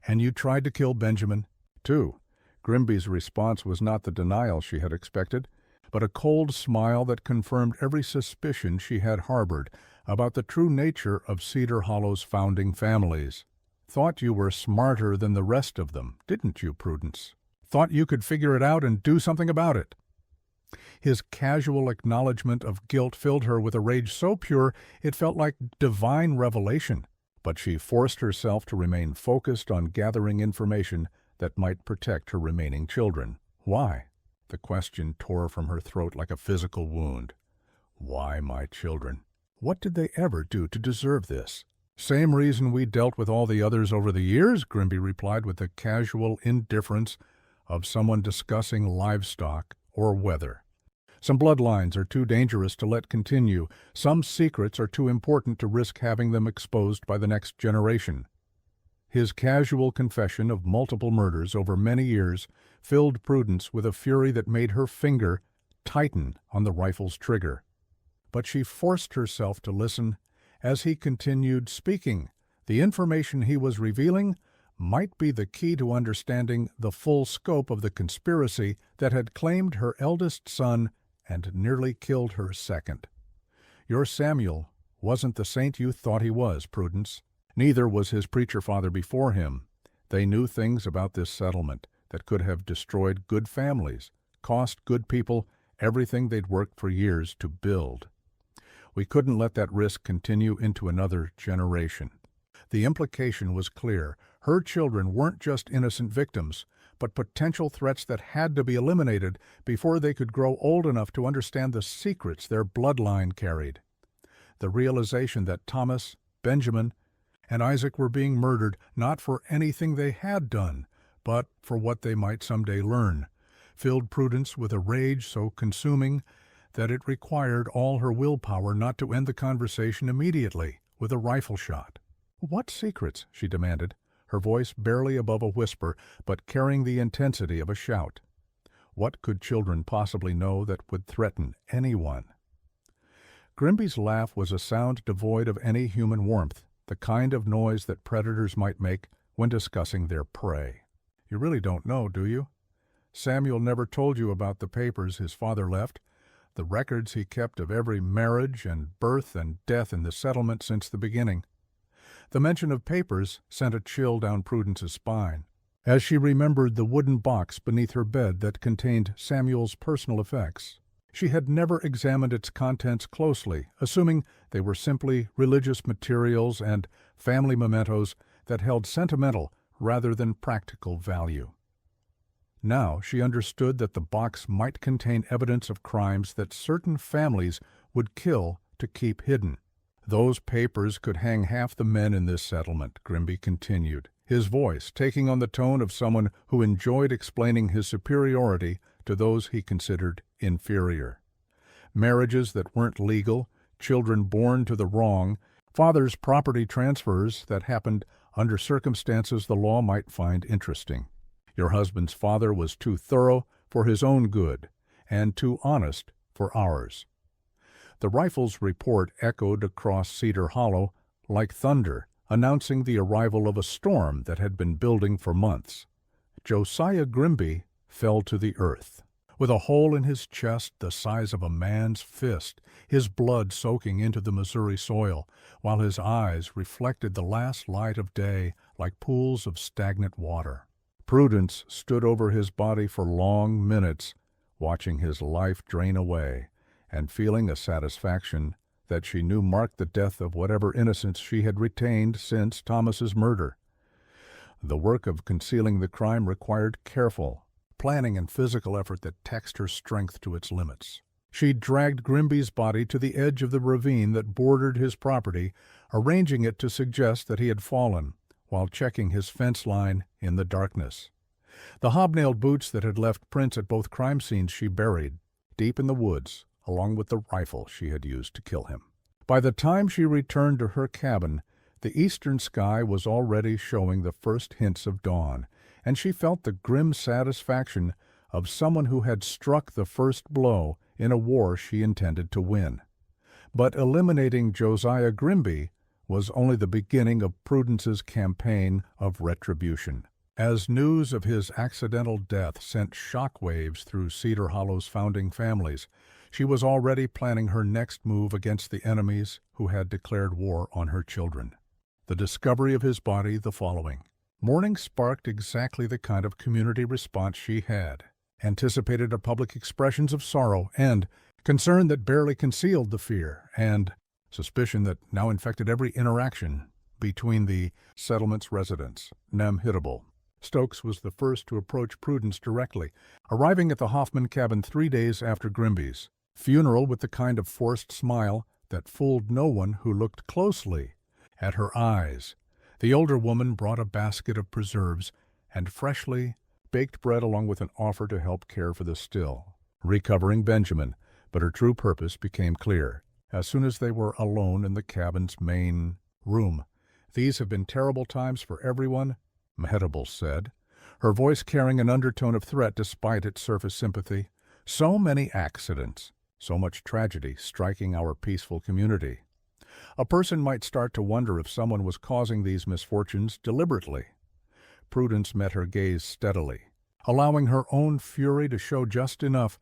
"And you tried to kill Benjamin, too." Grimby's response was not the denial she had expected, but a cold smile that confirmed every suspicion she had harbored about the true nature of Cedar Hollow's founding families. "Thought you were smarter than the rest of them, didn't you, Prudence? Thought you could figure it out and do something about it." His casual acknowledgment of guilt filled her with a rage so pure it felt like divine revelation, but she forced herself to remain focused on gathering information that might protect her remaining children. Why? The question tore from her throat like a physical wound. Why my children? What did they ever do to deserve this? "Same reason we dealt with all the others over the years," Grimby replied with the casual indifference of someone discussing livestock or weather. "Some bloodlines are too dangerous to let continue. Some secrets are too important to risk having them exposed by the next generation." His casual confession of multiple murders over many years filled Prudence with a fury that made her finger tighten on the rifle's trigger. But she forced herself to listen as he continued speaking. The information he was revealing might be the key to understanding the full scope of the conspiracy that had claimed her eldest son and nearly killed her second. "Your Samuel wasn't the saint you thought he was, Prudence. Neither was his preacher father before him. They knew things about this settlement that could have destroyed good families, cost good people everything they'd worked for years to build. We couldn't let that risk continue into another generation." The implication was clear. Her children weren't just innocent victims, but potential threats that had to be eliminated before they could grow old enough to understand the secrets their bloodline carried. The realization that Thomas, Benjamin, and Isaac were being murdered not for anything they had done, but for what they might someday learn, filled Prudence with a rage so consuming that it required all her willpower not to end the conversation immediately with a rifle shot. "What secrets?" she demanded, her voice barely above a whisper, but carrying the intensity of a shout. What could children possibly know that would threaten anyone? Grimby's laugh was a sound devoid of any human warmth, the kind of noise that predators might make when discussing their prey. "You really don't know, do you? Samuel never told you about the papers his father left, the records he kept of every marriage and birth and death in the settlement since the beginning." The mention of papers sent a chill down Prudence's spine, as she remembered the wooden box beneath her bed that contained Samuel's personal effects. She had never examined its contents closely, assuming they were simply religious materials and family mementos that held sentimental rather than practical value. Now she understood that the box might contain evidence of crimes that certain families would kill to keep hidden. "Those papers could hang half the men in this settlement," Grimby continued, his voice taking on the tone of someone who enjoyed explaining his superiority to those he considered inferior. "Marriages that weren't legal, children born to the wrong, fathers' property transfers that happened under circumstances the law might find interesting. Your husband's father was too thorough for his own good, and too honest for ours." The rifle's report echoed across Cedar Hollow like thunder, announcing the arrival of a storm that had been building for months. Josiah Grimby fell to the earth, with a hole in his chest the size of a man's fist, his blood soaking into the Missouri soil, while his eyes reflected the last light of day like pools of stagnant water. Prudence stood over his body for long minutes, watching his life drain away, and feeling a satisfaction that she knew marked the death of whatever innocence she had retained since Thomas's murder. The work of concealing the crime required careful planning and physical effort that taxed her strength to its limits. She dragged Grimby's body to the edge of the ravine that bordered his property, arranging it to suggest that he had fallen, while checking his fence line in the darkness. The hobnailed boots that had left prints at both crime scenes she buried, deep in the woods, along with the rifle she had used to kill him. By the time she returned to her cabin, the eastern sky was already showing the first hints of dawn, and she felt the grim satisfaction of someone who had struck the first blow in a war she intended to win. But eliminating Josiah Grimby was only the beginning of Prudence's campaign of retribution. As news of his accidental death sent shockwaves through Cedar Hollow's founding families, she was already planning her next move against the enemies who had declared war on her children. The discovery of his body the following morning sparked exactly the kind of community response she had anticipated: a public expressions of sorrow and concern that barely concealed the fear, and suspicion that now infected every interaction between the settlement's residents. Namhitable. Stokes was the first to approach Prudence directly, arriving at the Hoffman cabin 3 days after Grimby's funeral with the kind of forced smile that fooled no one who looked closely at her eyes. The older woman brought a basket of preserves and freshly baked bread along with an offer to help care for the still recovering Benjamin, but her true purpose became clear as soon as they were alone in the cabin's main room. "These have been terrible times for everyone," Mehetable said, her voice carrying an undertone of threat despite its surface sympathy. "So many accidents, so much tragedy striking our peaceful community. A person might start to wonder if someone was causing these misfortunes deliberately." Prudence met her gaze steadily, allowing her own fury to show just enough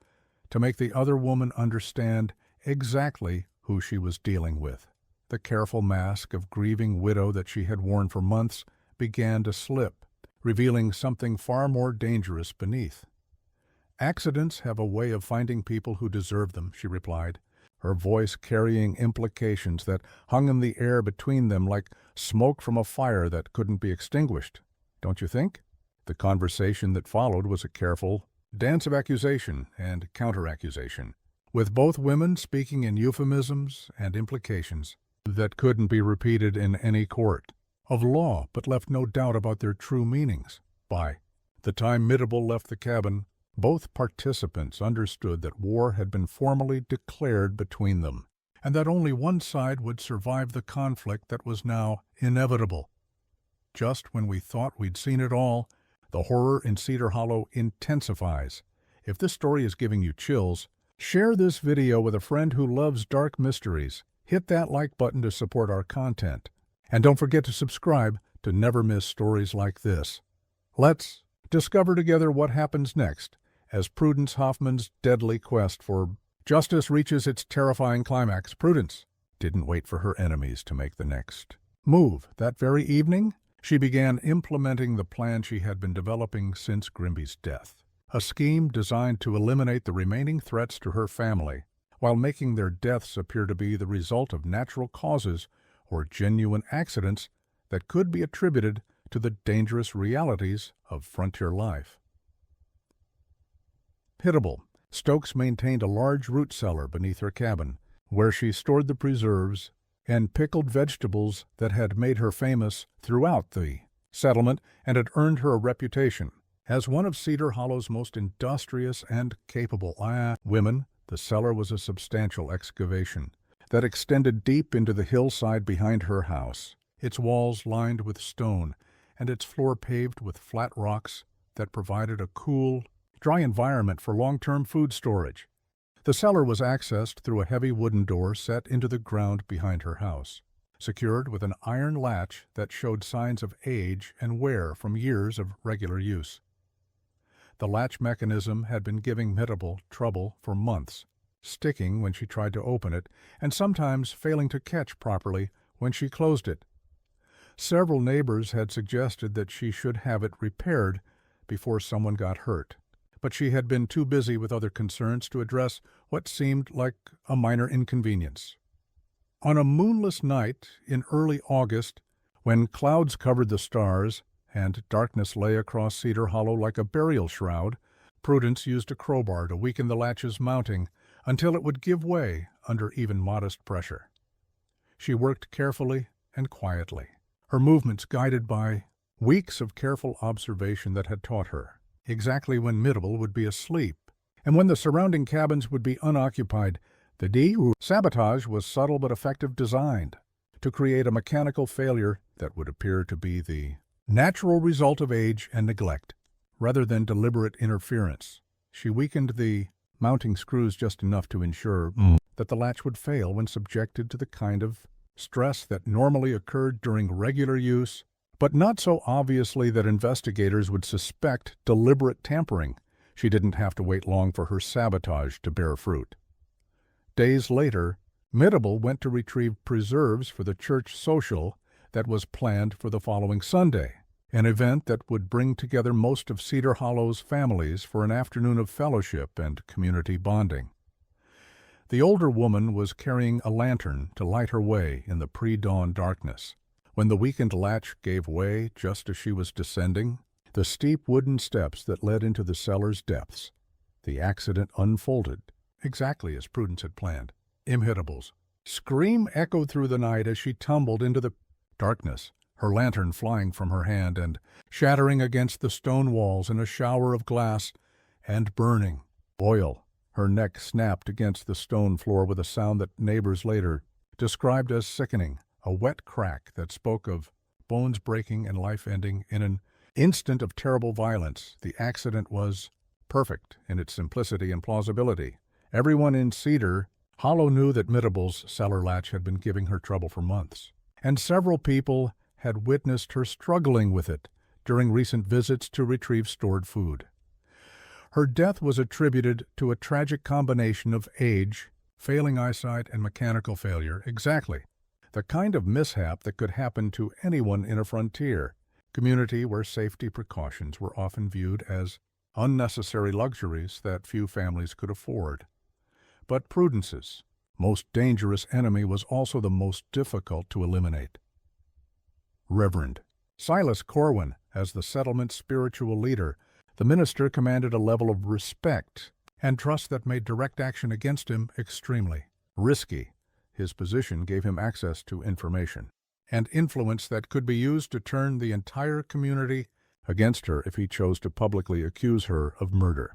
to make the other woman understand exactly who she was dealing with. The careful mask of grieving widow that she had worn for months began to slip, revealing something far more dangerous beneath. "Accidents have a way of finding people who deserve them," she replied, her voice carrying implications that hung in the air between them like smoke from a fire that couldn't be extinguished. "Don't you think?" The conversation that followed was a careful dance of accusation and counter-accusation, with both women speaking in euphemisms and implications that couldn't be repeated in any court of law, but left no doubt about their true meanings. By the time Mehetable left the cabin, both participants understood that war had been formally declared between them, and that only one side would survive the conflict that was now inevitable. Just when we thought we'd seen it all, the horror in Cedar Hollow intensifies. If this story is giving you chills, share this video with a friend who loves dark mysteries. Hit that like button to support our content. And don't forget to subscribe to never miss stories like this. Let's discover together what happens next as Prudence Hoffman's deadly quest for justice reaches its terrifying climax. Prudence didn't wait for her enemies to make the next move. That very evening, she began implementing the plan she had been developing since Grimby's death, a scheme designed to eliminate the remaining threats to her family while making their deaths appear to be the result of natural causes or genuine accidents that could be attributed to the dangerous realities of frontier life. Pitiable, Stokes maintained a large root cellar beneath her cabin, where she stored the preserves and pickled vegetables that had made her famous throughout the settlement and had earned her a reputation as one of Cedar Hollow's most industrious and capable women. The cellar was a substantial excavation that extended deep into the hillside behind her house, its walls lined with stone and its floor paved with flat rocks that provided a cool, dry environment for long-term food storage. The cellar was accessed through a heavy wooden door set into the ground behind her house, secured with an iron latch that showed signs of age and wear from years of regular use. The latch mechanism had been giving Pitiable trouble for months, sticking when she tried to open it and sometimes failing to catch properly when she closed it. Several neighbors had suggested that she should have it repaired before someone got hurt, but she had been too busy with other concerns to address what seemed like a minor inconvenience. On a moonless night in early August, when clouds covered the stars and darkness lay across Cedar Hollow like a burial shroud, Prudence used a crowbar to weaken the latch's mounting until it would give way under even modest pressure. She worked carefully and quietly, her movements guided by weeks of careful observation that had taught her exactly when Pitiable would be asleep and when the surrounding cabins would be unoccupied. The sabotage was subtle but effective, designed to create a mechanical failure that would appear to be the natural result of age and neglect, rather than deliberate interference. She weakened the mounting screws just enough to ensure that the latch would fail when subjected to the kind of stress that normally occurred during regular use, but not so obviously that investigators would suspect deliberate tampering. She didn't have to wait long for her sabotage to bear fruit. Days later, Pitiable went to retrieve preserves for the church social that was planned for the following Sunday, an event that would bring together most of Cedar Hollow's families for an afternoon of fellowship and community bonding. The older woman was carrying a lantern to light her way in the pre-dawn darkness. When the weakened latch gave way just as she was descending the steep wooden steps that led into the cellar's depths, the accident unfolded exactly as Prudence had planned. Pitable's scream echoed through the night as she tumbled into the darkness, her lantern flying from her hand and shattering against the stone walls in a shower of glass and burning oil. Her neck snapped against the stone floor with a sound that neighbors later described as sickening, a wet crack that spoke of bones breaking and life ending in an instant of terrible violence. The accident was perfect in its simplicity and plausibility. Everyone in Cedar Hollow knew that Pitable's cellar latch had been giving her trouble for months, and several people had witnessed her struggling with it during recent visits to retrieve stored food. Her death was attributed to a tragic combination of age, failing eyesight, and mechanical failure. Exactly the kind of mishap that could happen to anyone in a frontier community where safety precautions were often viewed as unnecessary luxuries that few families could afford. But Prudence's most dangerous enemy was also the most difficult to eliminate. Reverend Silas Corwin, as the settlement's spiritual leader, the minister commanded a level of respect and trust that made direct action against him extremely risky. His position gave him access to information and influence that could be used to turn the entire community against her if he chose to publicly accuse her of murder.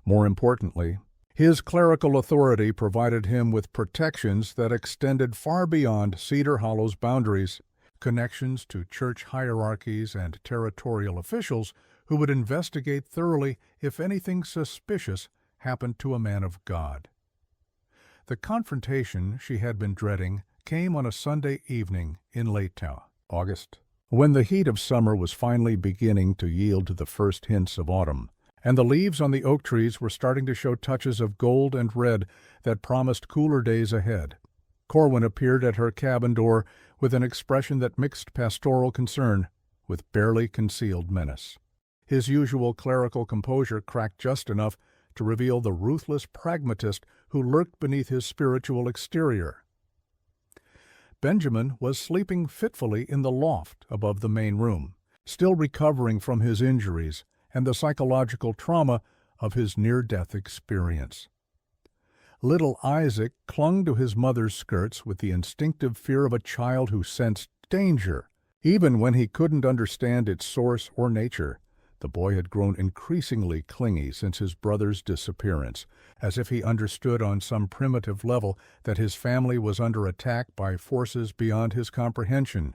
More importantly, His clerical authority provided him with protections that extended far beyond Cedar Hollow's boundaries, connections to church hierarchies and territorial officials who would investigate thoroughly if anything suspicious happened to a man of God. The confrontation she had been dreading came on a Sunday evening in late August, when the heat of summer was finally beginning to yield to the first hints of autumn, and the leaves on the oak trees were starting to show touches of gold and red that promised cooler days ahead. Corwin appeared at her cabin door with an expression that mixed pastoral concern with barely concealed menace. His usual clerical composure cracked just enough to reveal the ruthless pragmatist who lurked beneath his spiritual exterior. Benjamin was sleeping fitfully in the loft above the main room, still recovering from his injuries and the psychological trauma of his near-death experience. Little Isaac clung to his mother's skirts with the instinctive fear of a child who sensed danger, even when he couldn't understand its source or nature. The boy had grown increasingly clingy since his brother's disappearance, as if he understood on some primitive level that his family was under attack by forces beyond his comprehension.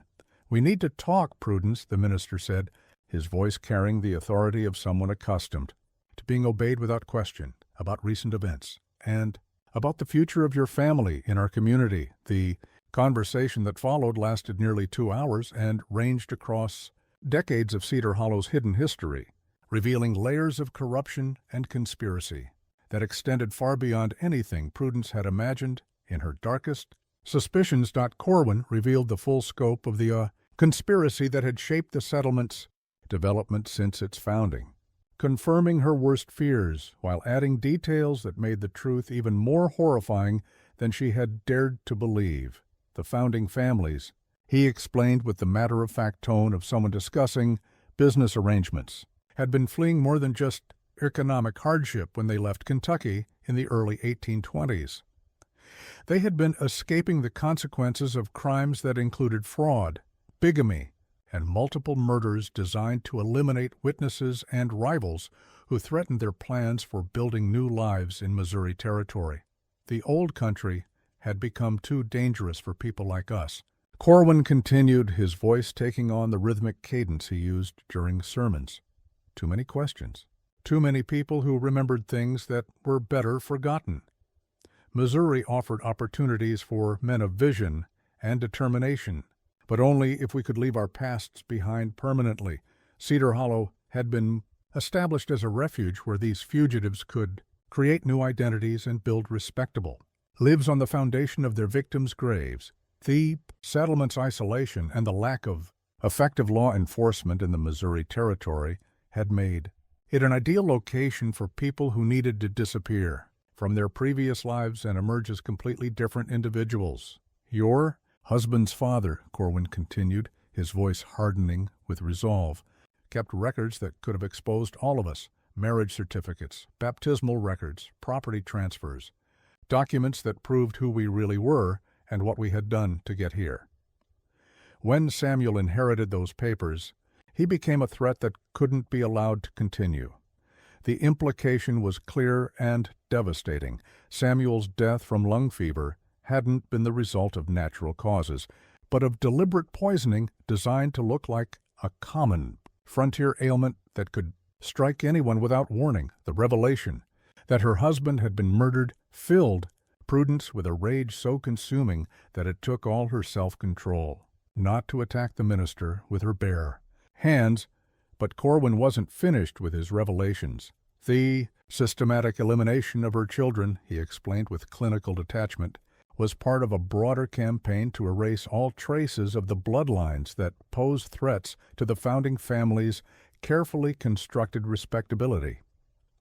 "We need to talk, Prudence," the minister said, his voice carrying the authority of someone accustomed to being obeyed without question, about recent events, and about the future of your family in our community. The conversation that followed lasted nearly 2 hours and ranged across decades of Cedar Hollow's hidden history, revealing layers of corruption and conspiracy that extended far beyond anything Prudence had imagined in her darkest suspicions. Corwin revealed the full scope of the conspiracy that had shaped the settlement's development since its founding, confirming her worst fears while adding details that made the truth even more horrifying than she had dared to believe. The founding families, he explained with the matter-of-fact tone of someone discussing business arrangements, had been fleeing more than just economic hardship when they left Kentucky in the early 1820s. They had been escaping the consequences of crimes that included fraud, bigamy, and multiple murders designed to eliminate witnesses and rivals who threatened their plans for building new lives in Missouri Territory. The old country had become too dangerous for people like us. Corwin continued, his voice taking on the rhythmic cadence he used during sermons. Too many questions. Too many people who remembered things that were better forgotten. Missouri offered opportunities for men of vision and determination, but only if we could leave our pasts behind permanently. Cedar Hollow had been established as a refuge where these fugitives could create new identities and build respectable lives on the foundation of their victims' graves. The settlement's isolation and the lack of effective law enforcement in the Missouri Territory had made it an ideal location for people who needed to disappear from their previous lives and emerge as completely different individuals. Your husband's father, Corwin continued, his voice hardening with resolve, kept records that could have exposed all of us: marriage certificates, baptismal records, property transfers, documents that proved who we really were and what we had done to get here. When Samuel inherited those papers, he became a threat that couldn't be allowed to continue. The implication was clear and devastating. Samuel's death from lung fever hadn't been the result of natural causes, but of deliberate poisoning designed to look like a common frontier ailment that could strike anyone without warning. The revelation that her husband had been murdered filled Prudence with a rage so consuming that it took all her self-control not to attack the minister with her bare hands. But Corwin wasn't finished with his revelations. The systematic elimination of her children, he explained with clinical detachment, was part of a broader campaign to erase all traces of the bloodlines that posed threats to the founding family's carefully constructed respectability.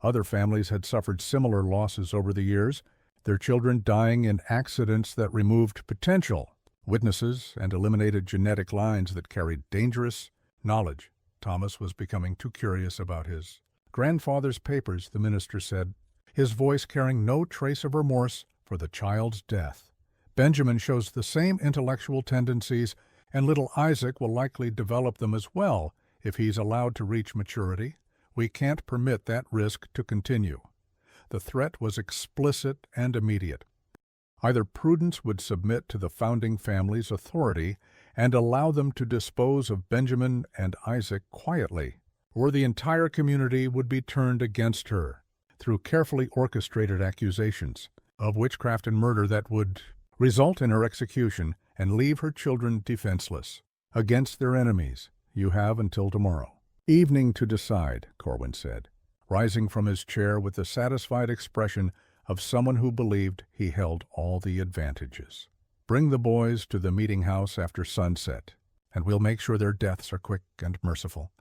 Other families had suffered similar losses over the years, their children dying in accidents that removed potential witnesses and eliminated genetic lines that carried dangerous knowledge. Thomas was becoming too curious about his grandfather's papers, the minister said, his voice carrying no trace of remorse for the child's death. Benjamin shows the same intellectual tendencies, and little Isaac will likely develop them as well if he's allowed to reach maturity. We can't permit that risk to continue. The threat was explicit and immediate. Either Prudence would submit to the founding family's authority and allow them to dispose of Benjamin and Isaac quietly, or the entire community would be turned against her through carefully orchestrated accusations of witchcraft and murder that would result in her execution and leave her children defenseless. Against their enemies, you have until tomorrow evening to decide, Corwin said, rising from his chair with the satisfied expression of someone who believed he held all the advantages. Bring the boys to the meeting house after sunset, and we'll make sure their deaths are quick and merciful.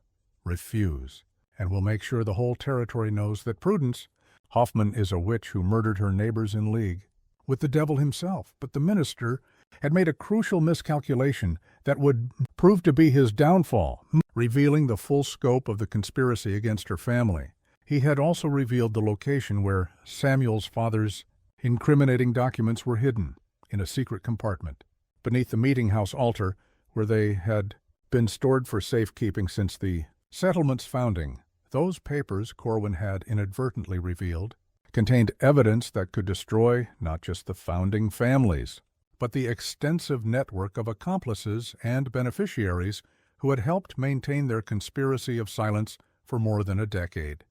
Refuse, and we'll make sure the whole territory knows that Prudence Hoffman is a witch who murdered her neighbors in league with the devil himself. But the minister had made a crucial miscalculation that would prove to be his downfall, revealing the full scope of the conspiracy against her family. He had also revealed the location where Samuel's father's incriminating documents were hidden, in a secret compartment, beneath the meeting house altar where they had been stored for safekeeping since the settlement's founding. Those papers, Corwin had inadvertently revealed, contained evidence that could destroy not just the founding families, but the extensive network of accomplices and beneficiaries who had helped maintain their conspiracy of silence for more than a decade.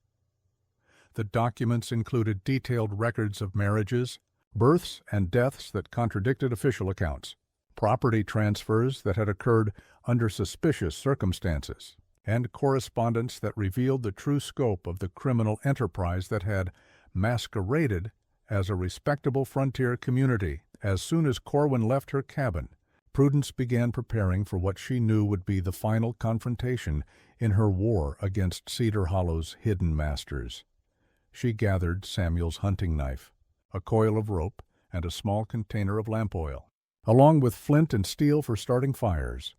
The documents included detailed records of marriages, births and deaths that contradicted official accounts, property transfers that had occurred under suspicious circumstances, and correspondence that revealed the true scope of the criminal enterprise that had masqueraded as a respectable frontier community. As soon as Corwin left her cabin, Prudence began preparing for what she knew would be the final confrontation in her war against Cedar Hollow's hidden masters. She gathered Samuel's hunting knife, a coil of rope, and a small container of lamp oil, along with flint and steel for starting fires.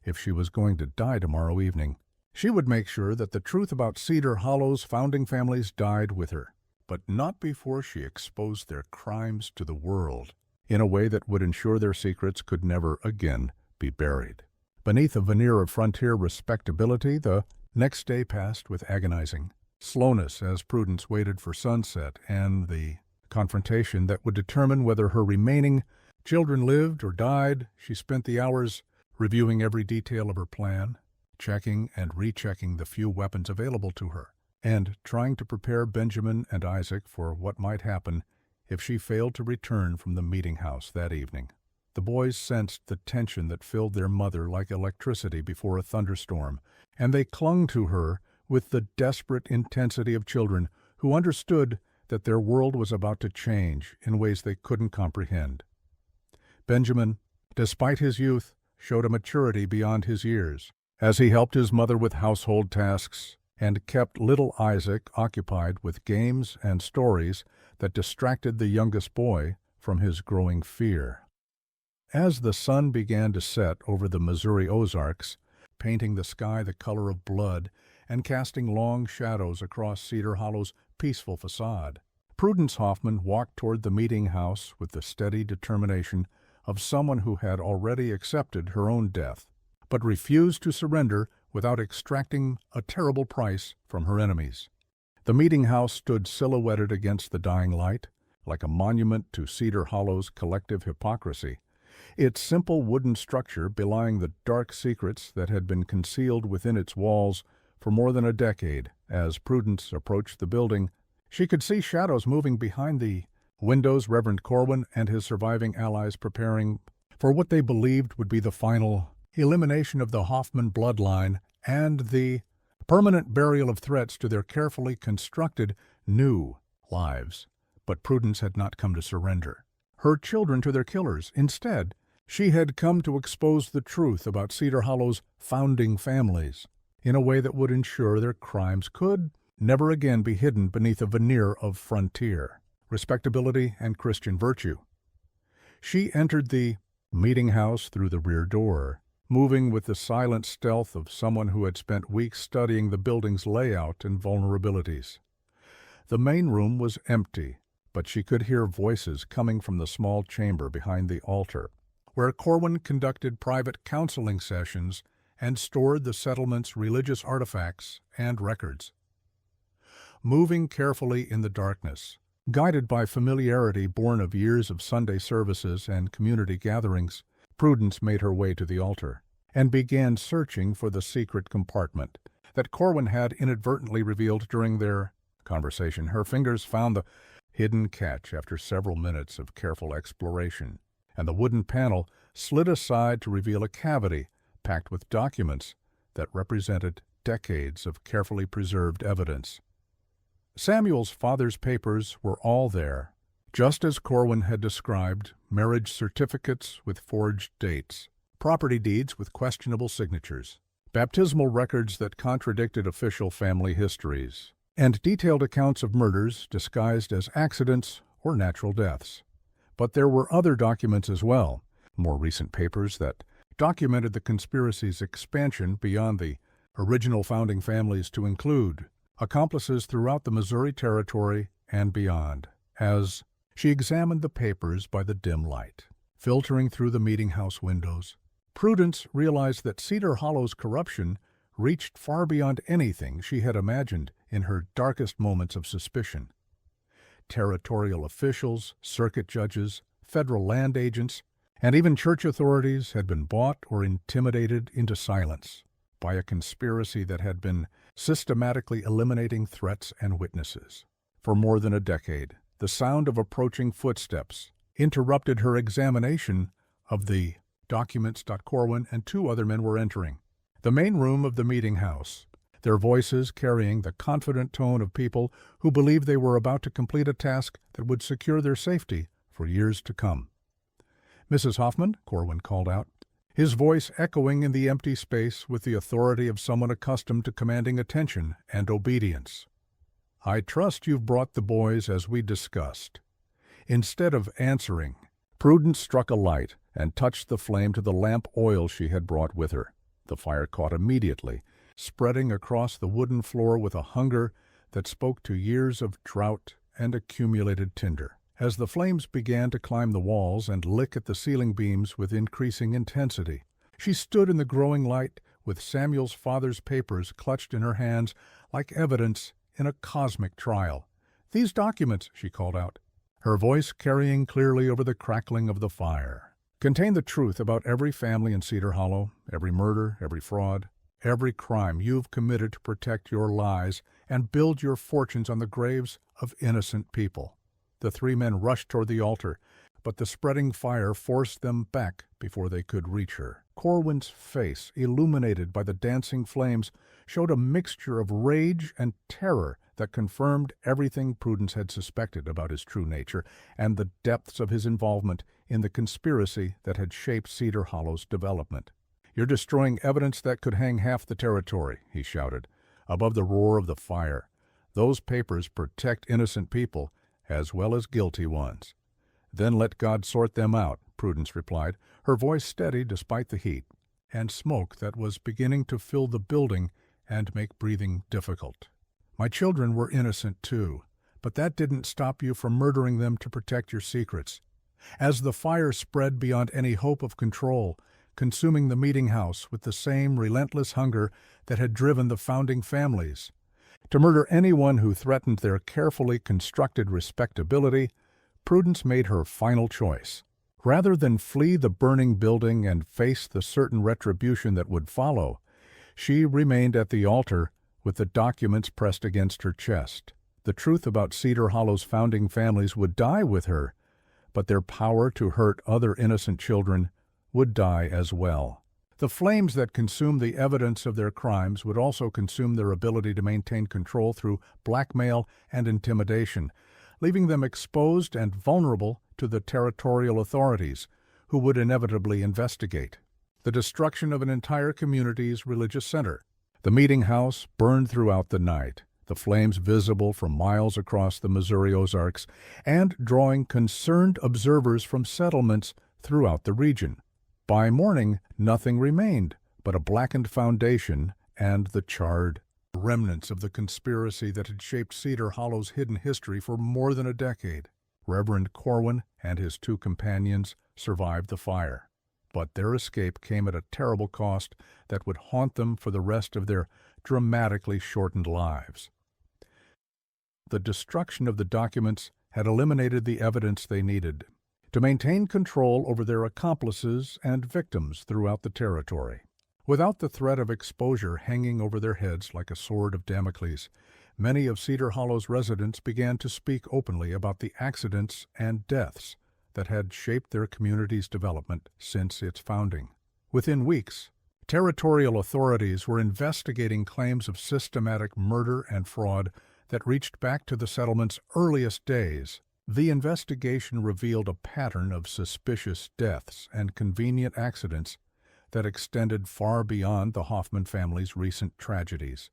If she was going to die tomorrow evening, she would make sure that the truth about Cedar Hollow's founding families died with her, but not before she exposed their crimes to the world in a way that would ensure their secrets could never again be buried. Beneath a veneer of frontier respectability, the next day passed with agonizing slowness as Prudence waited for sunset and the confrontation that would determine whether her remaining children lived or died. She spent the hours reviewing every detail of her plan, checking and rechecking the few weapons available to her, and trying to prepare Benjamin and Isaac for what might happen if she failed to return from the meeting house that evening. The boys sensed the tension that filled their mother like electricity before a thunderstorm, and they clung to her with the desperate intensity of children who understood that their world was about to change in ways they couldn't comprehend. Benjamin, despite his youth, showed a maturity beyond his years, as he helped his mother with household tasks and kept little Isaac occupied with games and stories that distracted the youngest boy from his growing fear. As the sun began to set over the Missouri Ozarks, painting the sky the color of blood and casting long shadows across Cedar Hollow's peaceful facade, Prudence Hoffman walked toward the meeting house with the steady determination of someone who had already accepted her own death, but refused to surrender without extracting a terrible price from her enemies. The meeting house stood silhouetted against the dying light, like a monument to Cedar Hollow's collective hypocrisy, its simple wooden structure belying the dark secrets that had been concealed within its walls for more than a decade. As Prudence approached the building, she could see shadows moving behind the windows, Reverend Corwin and his surviving allies preparing for what they believed would be the final elimination of the Hoffman bloodline and the permanent burial of threats to their carefully constructed new lives. But Prudence had not come to surrender her children to their killers. Instead, she had come to expose the truth about Cedar Hollow's founding families in a way that would ensure their crimes could never again be hidden beneath a veneer of frontier respectability and Christian virtue. She entered the meeting house through the rear door, moving with the silent stealth of someone who had spent weeks studying the building's layout and vulnerabilities. The main room was empty, but she could hear voices coming from the small chamber behind the altar, where Corwin conducted private counseling sessions and stored the settlement's religious artifacts and records. moving carefully in the darkness. Guided by familiarity born of years of Sunday services and community gatherings, Prudence made her way to the altar and began searching for the secret compartment that Corwin had inadvertently revealed during their conversation. Her fingers found the hidden catch after several minutes of careful exploration, and the wooden panel slid aside to reveal a cavity packed with documents that represented decades of carefully preserved evidence. Samuel's father's papers were all there, just as Corwin had described: marriage certificates with forged dates, property deeds with questionable signatures, baptismal records that contradicted official family histories, and detailed accounts of murders disguised as accidents or natural deaths. But there were other documents as well, more recent papers that documented the conspiracy's expansion beyond the original founding families to include accomplices throughout the Missouri Territory and beyond. As she examined the papers by the dim light filtering through the meeting house windows, Prudence realized that Cedar Hollow's corruption reached far beyond anything she had imagined in her darkest moments of suspicion. Territorial officials, circuit judges, federal land agents, and even church authorities had been bought or intimidated into silence by a conspiracy that had been systematically eliminating threats and witnesses. For more than a decade, the sound of approaching footsteps interrupted her examination of the documents Corwin and two other men were entering the main room of the meeting house, their voices carrying the confident tone of people who believed they were about to complete a task that would secure their safety for years to come. "Mrs. Hoffman," Corwin called out, his voice echoing in the empty space with the authority of someone accustomed to commanding attention and obedience. "I trust you've brought the boys as we discussed." Instead of answering, Prudence struck a light and touched the flame to the lamp oil she had brought with her. The fire caught immediately, spreading across the wooden floor with a hunger that spoke to years of drought and accumulated tinder. As the flames began to climb the walls and lick at the ceiling beams with increasing intensity, she stood in the growing light with Samuel's father's papers clutched in her hands like evidence in a cosmic trial. "These documents," she called out, her voice carrying clearly over the crackling of the fire, "contain the truth about every family in Cedar Hollow, every murder, every fraud, every crime you've committed to protect your lies and build your fortunes on the graves of innocent people." The three men rushed toward the altar, but the spreading fire forced them back before they could reach her. Corwin's face, illuminated by the dancing flames, showed a mixture of rage and terror that confirmed everything Prudence had suspected about his true nature and the depths of his involvement in the conspiracy that had shaped Cedar Hollow's development. "You're destroying evidence that could hang half the territory," he shouted, above the roar of the fire. "Those papers protect innocent people as well as guilty ones." "Then let God sort them out," Prudence replied, her voice steady despite the heat and smoke that was beginning to fill the building and make breathing difficult. "My children were innocent too, but that didn't stop you from murdering them to protect your secrets." As the fire spread beyond any hope of control, consuming the meeting house with the same relentless hunger that had driven the founding families to murder anyone who threatened their carefully constructed respectability, Prudence made her final choice. Rather than flee the burning building and face the certain retribution that would follow, she remained at the altar with the documents pressed against her chest. The truth about Cedar Hollow's founding families would die with her, but their power to hurt other innocent children would die as well. The flames that consumed the evidence of their crimes would also consume their ability to maintain control through blackmail and intimidation, leaving them exposed and vulnerable to the territorial authorities, who would inevitably investigate. The destruction of an entire community's religious center. The meeting house burned throughout the night, the flames visible from miles across the Missouri Ozarks and drawing concerned observers from settlements throughout the region. By morning, nothing remained but a blackened foundation and the charred remnants of the conspiracy that had shaped Cedar Hollow's hidden history for more than a decade. Reverend Corwin and his two companions survived the fire, but their escape came at a terrible cost that would haunt them for the rest of their dramatically shortened lives. The destruction of the documents had eliminated the evidence they needed to maintain control over their accomplices and victims throughout the territory. Without the threat of exposure hanging over their heads like a sword of Damocles, many of Cedar Hollow's residents began to speak openly about the accidents and deaths that had shaped their community's development since its founding. Within weeks, territorial authorities were investigating claims of systematic murder and fraud that reached back to the settlement's earliest days. The investigation revealed a pattern of suspicious deaths and convenient accidents that extended far beyond the Hoffman family's recent tragedies.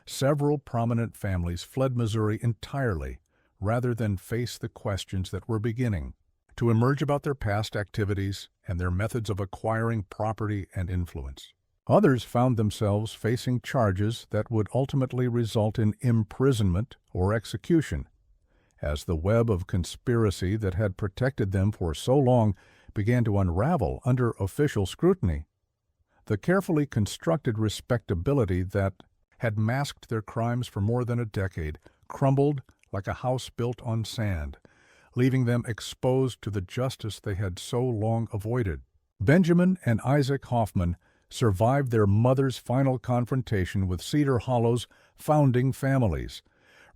Several prominent families fled Missouri entirely rather than face the questions that were beginning to emerge about their past activities and their methods of acquiring property and influence. Others found themselves facing charges that would ultimately result in imprisonment or execution, as the web of conspiracy that had protected them for so long began to unravel under official scrutiny. The carefully constructed respectability that had masked their crimes for more than a decade crumbled like a house built on sand, leaving them exposed to the justice they had so long avoided. Benjamin and Isaac Hoffman survived their mother's final confrontation with Cedar Hollow's founding families,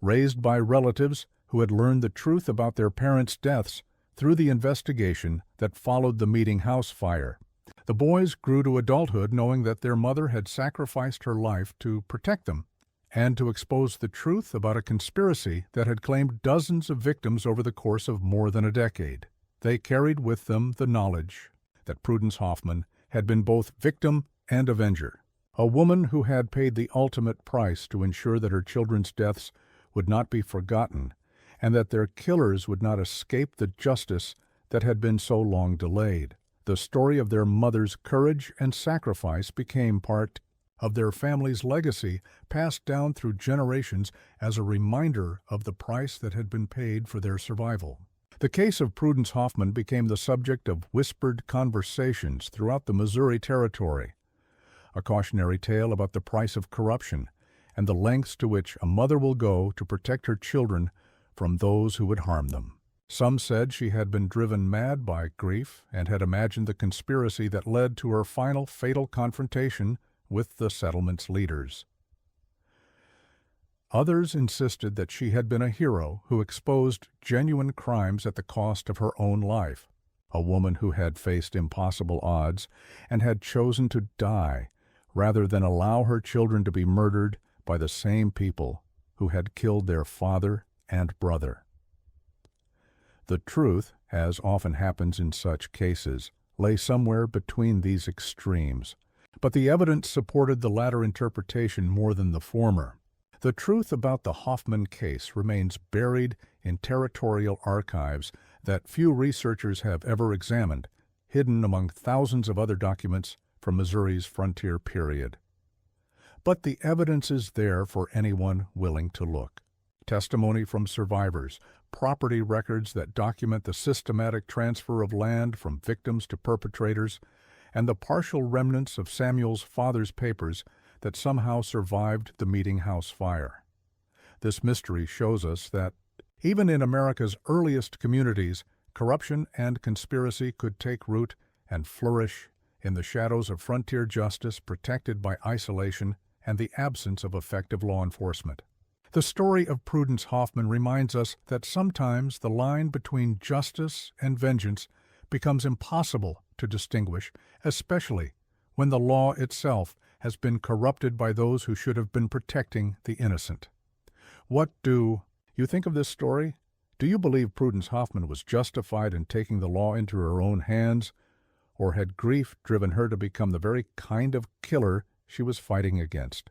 raised by relatives who had learned the truth about their parents' deaths through the investigation that followed the Meeting House fire. The boys grew to adulthood knowing that their mother had sacrificed her life to protect them and to expose the truth about a conspiracy that had claimed dozens of victims over the course of more than a decade. They carried with them the knowledge that Prudence Hoffman had been both victim and avenger, a woman who had paid the ultimate price to ensure that her children's deaths would not be forgotten and that their killers would not escape the justice that had been so long delayed. The story of their mother's courage and sacrifice became part of their family's legacy, passed down through generations as a reminder of the price that had been paid for their survival. The case of Prudence Hoffman became the subject of whispered conversations throughout the Missouri Territory, a cautionary tale about the price of corruption and the lengths to which a mother will go to protect her children from those who would harm them. Some said she had been driven mad by grief and had imagined the conspiracy that led to her final fatal confrontation with the settlement's leaders. Others insisted that she had been a hero who exposed genuine crimes at the cost of her own life, a woman who had faced impossible odds and had chosen to die rather than allow her children to be murdered by the same people who had killed their father and brother. The truth, as often happens in such cases, lay somewhere between these extremes, but the evidence supported the latter interpretation more than the former. The truth about the Hoffman case remains buried in territorial archives that few researchers have ever examined, hidden among thousands of other documents from Missouri's frontier period. But the evidence is there for anyone willing to look. Testimony from survivors, property records that document the systematic transfer of land from victims to perpetrators, and the partial remnants of Samuel's father's papers that somehow survived the Meeting House fire. This mystery shows us that, even in America's earliest communities, corruption and conspiracy could take root and flourish in the shadows of frontier justice protected by isolation and the absence of effective law enforcement. The story of Prudence Hoffman reminds us that sometimes the line between justice and vengeance becomes impossible to distinguish, especially when the law itself has been corrupted by those who should have been protecting the innocent. What do you think of this story? Do you believe Prudence Hoffman was justified in taking the law into her own hands, or had grief driven her to become the very kind of killer she was fighting against?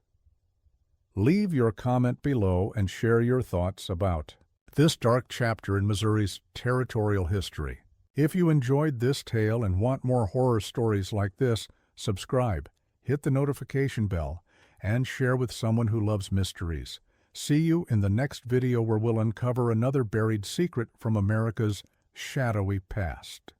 Leave your comment below and share your thoughts about this dark chapter in Missouri's territorial history. If you enjoyed this tale and want more horror stories like this, subscribe, hit the notification bell, and share with someone who loves mysteries. See you in the next video where we'll uncover another buried secret from America's shadowy past.